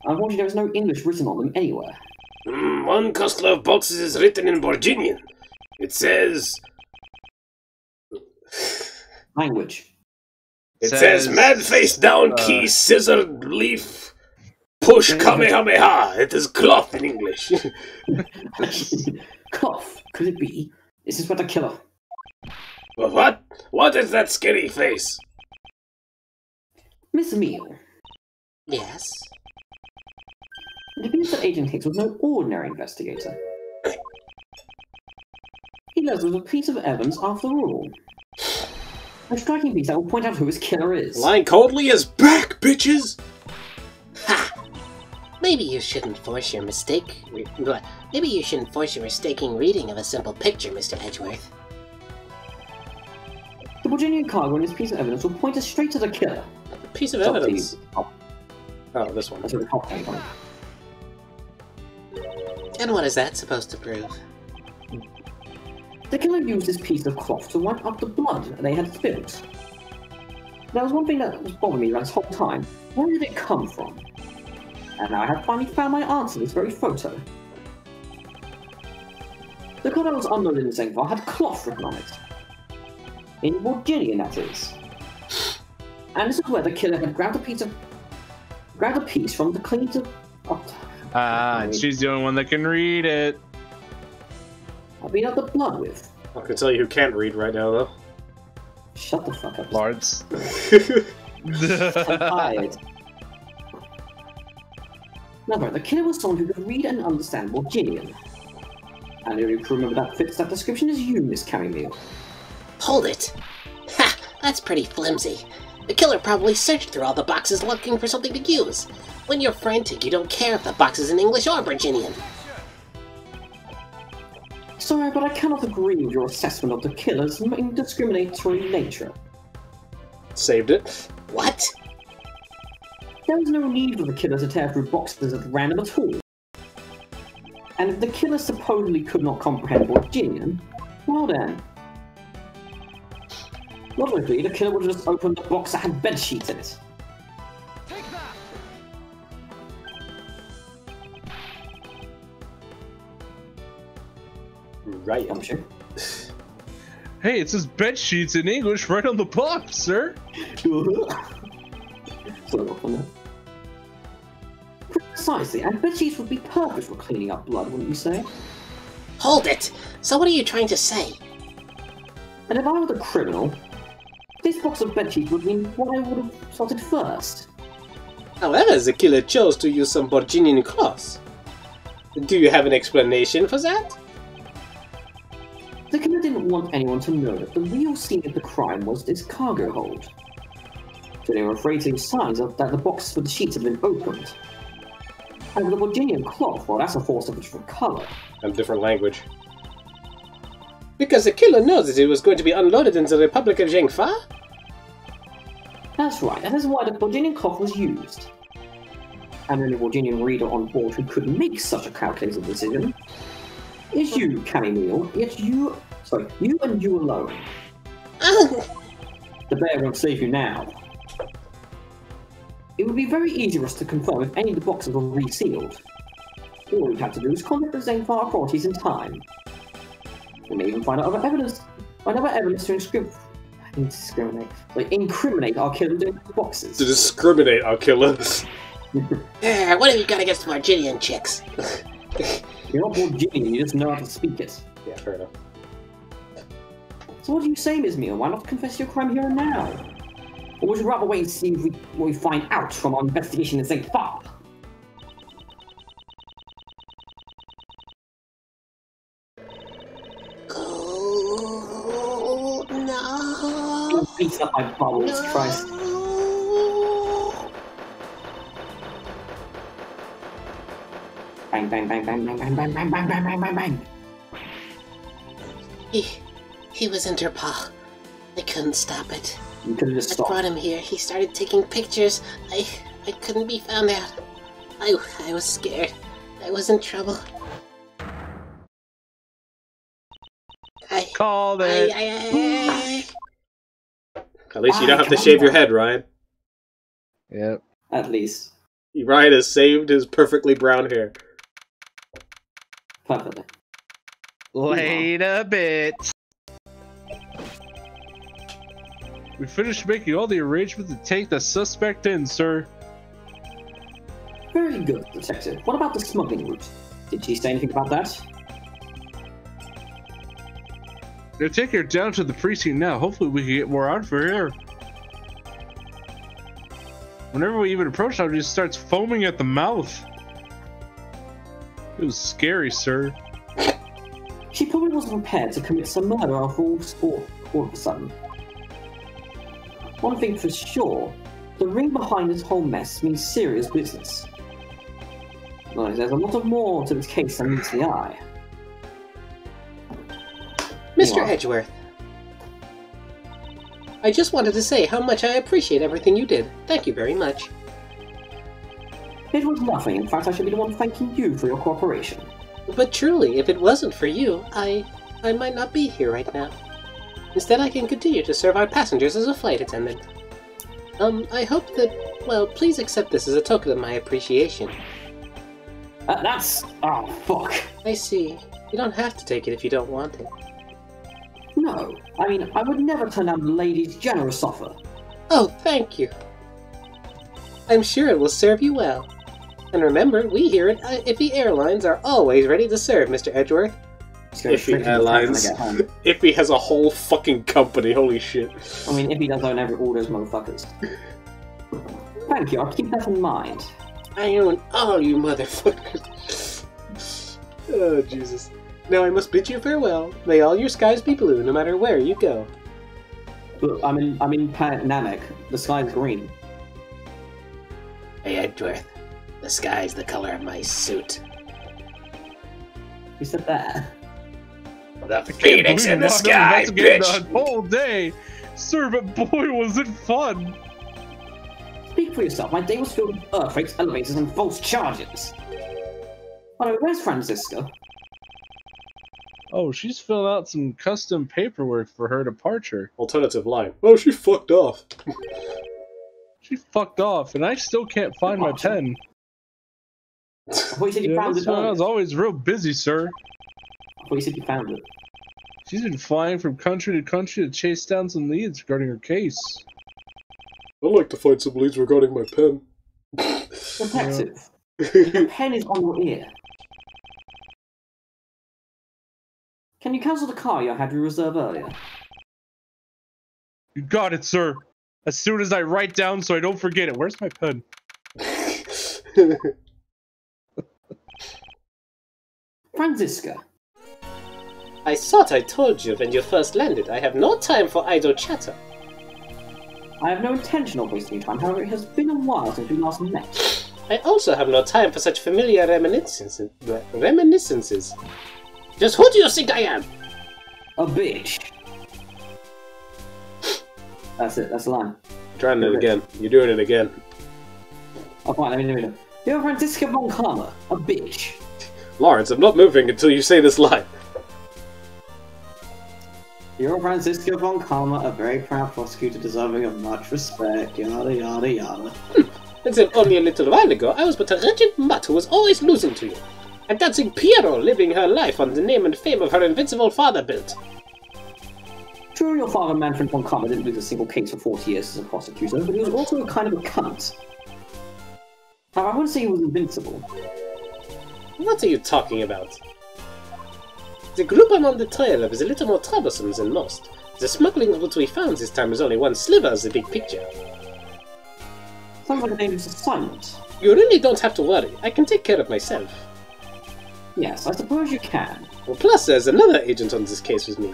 Unfortunately, there is no English written on them anywhere.
One cluster of boxes is written in Virginian. It says...
Language.
It says mad face down key, scissor, leaf, push, kamehameha. It is cloth in English.
Cloth? Could it be? This is what the killer...
What? What is that scary face?
Miss Emile.
Yes?
It appears that Agent Hicks was no ordinary investigator. He left us with a piece of evidence after all. A striking piece that will point out who his killer is.
Lying coldly is back, bitches!
Ha! Maybe you shouldn't force your Maybe you shouldn't force your mistaking reading of a simple picture, Mr. Edgeworth.
The Virginian cargo and this piece of evidence will point us straight to the killer.
Piece of evidence? Oh, this one.
That's where the top came from.
And what is that supposed to prove?
The killer used this piece of cloth to wipe up the blood they had spilled. There was one thing that was bothering me this whole time. Where did it come from? And now I have finally found my answer in this very photo. The car that was unloaded in Zengvar had cloth written on it. In Virginian, that is. And this is where the killer had grabbed a piece from the cleans of...
And she's the only one that can read it.
I've been up the blood with.
I can tell you who can't read right now, though.
Shut the fuck up.
Lords.
I'm tired. Remember, the killer was someone who could read and understand Borginian. And the only crew member that fits that description is you, Miss Camille.
Hold it! Ha! That's pretty flimsy. The killer probably searched through all the boxes looking for something to use. When you're frantic, you don't care if the box is in English or Virginian.
Sorry, but I cannot agree with your assessment of the killer's indiscriminatory nature.
Saved it.
What?
There was no need for the killer to tear through boxes at random at all. And if the killer supposedly could not comprehend Borginian, well then. Logically, the killer would have just opened the box that had bed sheets in it.
Right.
Gumshoe.
Hey, it says bed sheets in English right on the box, sir.
Sorry, off on that. Precisely, and bed sheets would be perfect for cleaning up blood, wouldn't you say?
Hold it! So what are you trying to say?
And if I were the criminal, this box of bed sheets would mean what I would have sorted first.
However, the killer chose to use some Borginian cloths. Do you have an explanation for that?
The killer didn't want anyone to know that the real scene of the crime was this cargo hold. So they were afraid to leave signs of that the box with the sheets had been opened. And with the Virginian cloth, well, that's a force of a different colour.
And different language. Because the killer knows that it was going to be unloaded in the Republic of Zhengfa?
That's right, that is why the Virginian cloth was used. And the only Virginian reader on board who could make such a calculated decision is you, Camille. It's you, sorry, you and you alone. The bear won't save you now. It would be very easy for us to confirm if any of the boxes were resealed. All we'd have to do is contact the Zhengfa authorities in time. We may even find out other evidence to incriminate our killer doing the boxes.
To discriminate our killer.
What have you got against Virginian chicks?
You're not Borginian, you just know how to speak it.
Yeah, fair enough.
So what do you say, Ms. Meal? Why not confess your crime here and now? Or would you rather wait and see if what we find out from our investigation in St. Farb?
Oh, no.
You're beating up my bubbles, Christ. Bang, bang, bang, bang, bang, bang, bang, bang, bang, bang, bang, bang, bang.
He was Interpol. I couldn't stop it.
You could have just
I
stopped.
brought him here. He started taking pictures. I couldn't be found out. I was scared. I was in trouble.
Called it.
At least you don't have to shave your head, Ryan.
Yep.
At least.
Ryan has saved his perfectly brown hair.
Perfectly.
Wait a bit. We finished making all the arrangements to take the suspect in, sir.
Very good, Detective. What about the smuggling route? Did she say anything about that?
They're taking her down to the precinct now. Hopefully we can get more out for her. Whenever we even approach her, she just starts foaming at the mouth. It was scary, sir.
She probably wasn't prepared to commit some murder of all of a sudden. One thing for sure, the ring behind this whole mess means serious business. No, there's a lot more to this case than meets the eye.
Mr.
Wow.
Edgeworth, I just wanted to say how much I appreciate everything you did. Thank you very much.
It was nothing. In fact, I should be the one thanking you for your cooperation.
But truly, if it wasn't for you, I might not be here right now. Instead, I can continue to serve our passengers as a flight attendant. I hope that, well, please accept this as a token of my appreciation.
That's... oh, fuck.
I see. You don't have to take it if you don't want it.
No, I mean, I would never turn down the lady's generous offer.
Oh, thank you. I'm sure it will serve you well. And remember, we here at Iffy Airlines are always ready to serve, Mr. Edgeworth. Iffy Airlines. Iffy has a whole fucking company, holy shit.
I mean, Iffy does own all those motherfuckers. Thank you, I'll keep that in mind.
I own all you motherfuckers. Oh, Jesus. Now I must bid you farewell. May all your skies be blue, no matter where you go.
Look, I'm in Planet Namek. The sky's green.
Hey, Edgeworth. The sky's the color of my suit.
You said that.
The phoenix in the sky, bitch!
The whole day! Sir, but boy, was it fun!
Speak for yourself. My day was filled with earthquakes, elevators, and false charges. Oh, where's Francisca?
Oh, she's filling out some custom paperwork for her departure.
Alternative line. Oh, she fucked off.
She fucked off, and I still can't find my pen.
I thought you said you found it.
I was always real busy, sir.
I thought you said you found it.
She's been flying from country to country to chase down some leads regarding her case.
I'd like to find some leads regarding my pen.
Detective, your pen is on your ear. Can you cancel the car you had to reserve earlier?
You got it, sir. As soon as I write down so I don't forget it. Where's my pen?
Francisca.
I thought I told you when you first landed. I have no time for idle chatter.
I have no intention of wasting your time, however it has been a while since we last met.
I also have no time for such familiar reminiscences. Just who do you think I am?
A bitch. That's it, that's the line.
Trying it again. You're doing it again.
Oh, fine, let me do it. You're Francisca von Karma, a bitch.
Lawrence, I'm not moving until you say this line.
You're Francisca von Karma, a very proud prosecutor deserving of much respect, yada yada yada.
Until only a little while ago, I was but a wretched mutt who was always losing to you. A dancing Piero living her life on the name and fame of her invincible father built.
True, your father Manfred von Karma didn't lose a single case for 40 years as a prosecutor, but he was also a kind of a cunt. Now, I wouldn't say he was invincible.
What are you talking about? The group I'm on the trail of is a little more troublesome than most. The smuggling route we found this time is only one sliver of the big picture.
Sounds like a dangerous assignment.
You really don't have to worry. I can take care of myself.
Yes, I suppose you can.
Well, plus there's another agent on this case with me.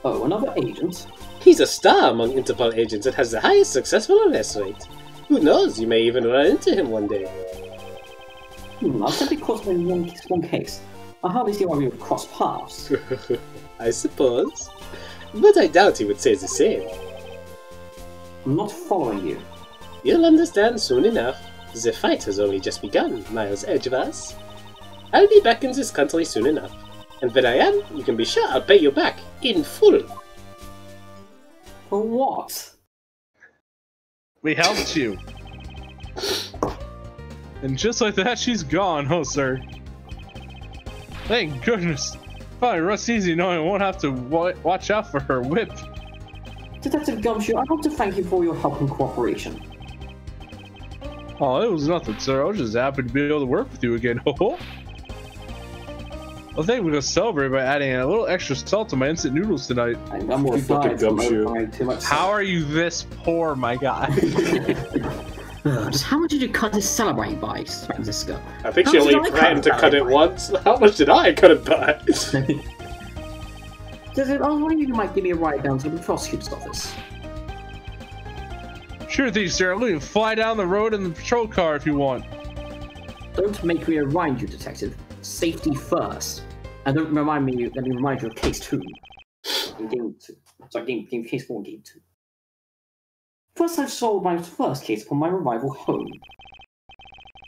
Oh, another agent?
He's a star among Interpol agents that has the highest successful arrest rate. Who knows, you may even run into him one day.
I've simply caught him in one case. I hardly see why we would cross paths.
I suppose. But I doubt he would say the same.
I'm not following you.
You'll understand soon enough. The fight has only just begun, Miles Edgeworth. I'll be back in this country soon enough. And when I am, you can be sure I'll pay you back, in full.
For what?
We helped you. And just like that, she's gone, oh sir. Thank goodness. Finally, rest easy knowing I won't have to watch out for her whip.
Detective Gumshoe, I want to thank you for your help and cooperation.
Oh, it was nothing, sir. I was just happy to be able to work with you again. Well, I think we're gonna celebrate by adding a little extra salt to my instant noodles tonight.
And I'm more
fucking Gumshoe.
too much.
How are you this poor, my guy?
Just how much did you cut this celebrate by, Francisco?
I think she only threatened to cut it once. How much did I cut it by?
I was wondering if you might give me a ride down to the prosecutor's office.
Sure thing, sir. I'm going to fly down the road in the patrol car if you want.
Don't make me remind you, Detective. Safety first. And don't remind me, let me remind you of Case 2. In Game 2. Sorry, Case 4 and Game 2. First, I solved my first case upon my arrival home.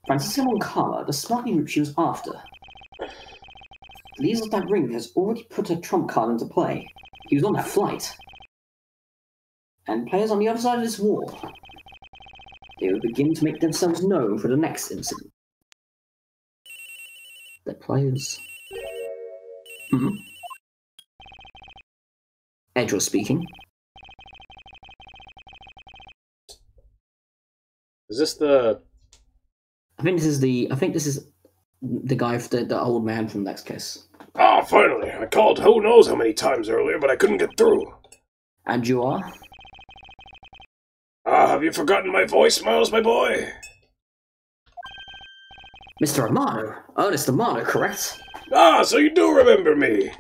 Francisca Moncala, the smuggling route she was after. The leader of that ring has already put her trump card into play. He was on that flight. And players on the other side of this war. They will begin to make themselves known for the next incident. The players. Edgeworth speaking.
Is this the...
I think this is the guy, the old man from the next case.
Ah, finally! I called who knows how many times earlier, but I couldn't get through.
And you are?
Ah, have you forgotten my voice, Miles, my boy?
Mr. Amano, Ernest Amano, correct?
Ah, so you do remember me.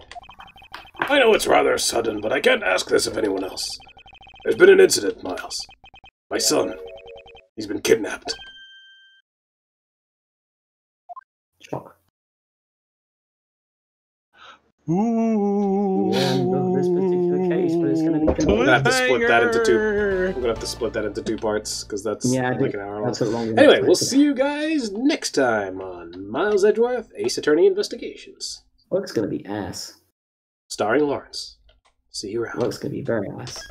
I know it's rather sudden, but I can't ask this of anyone else. There's been an incident, Miles. My son, he's been kidnapped.
Shock.
Ooh.
Yeah, in this particular case, but it's going to be...
I'm gonna have to split that into two. I'm gonna have to split that into 2 parts because that's like an hour long.
That's a long one.
Anyway, we'll see you guys next time on Miles Edgeworth, Ace Attorney Investigations.
Looks going to be ass.
Starring Lawrence. See you around.
Looks going to be very ass.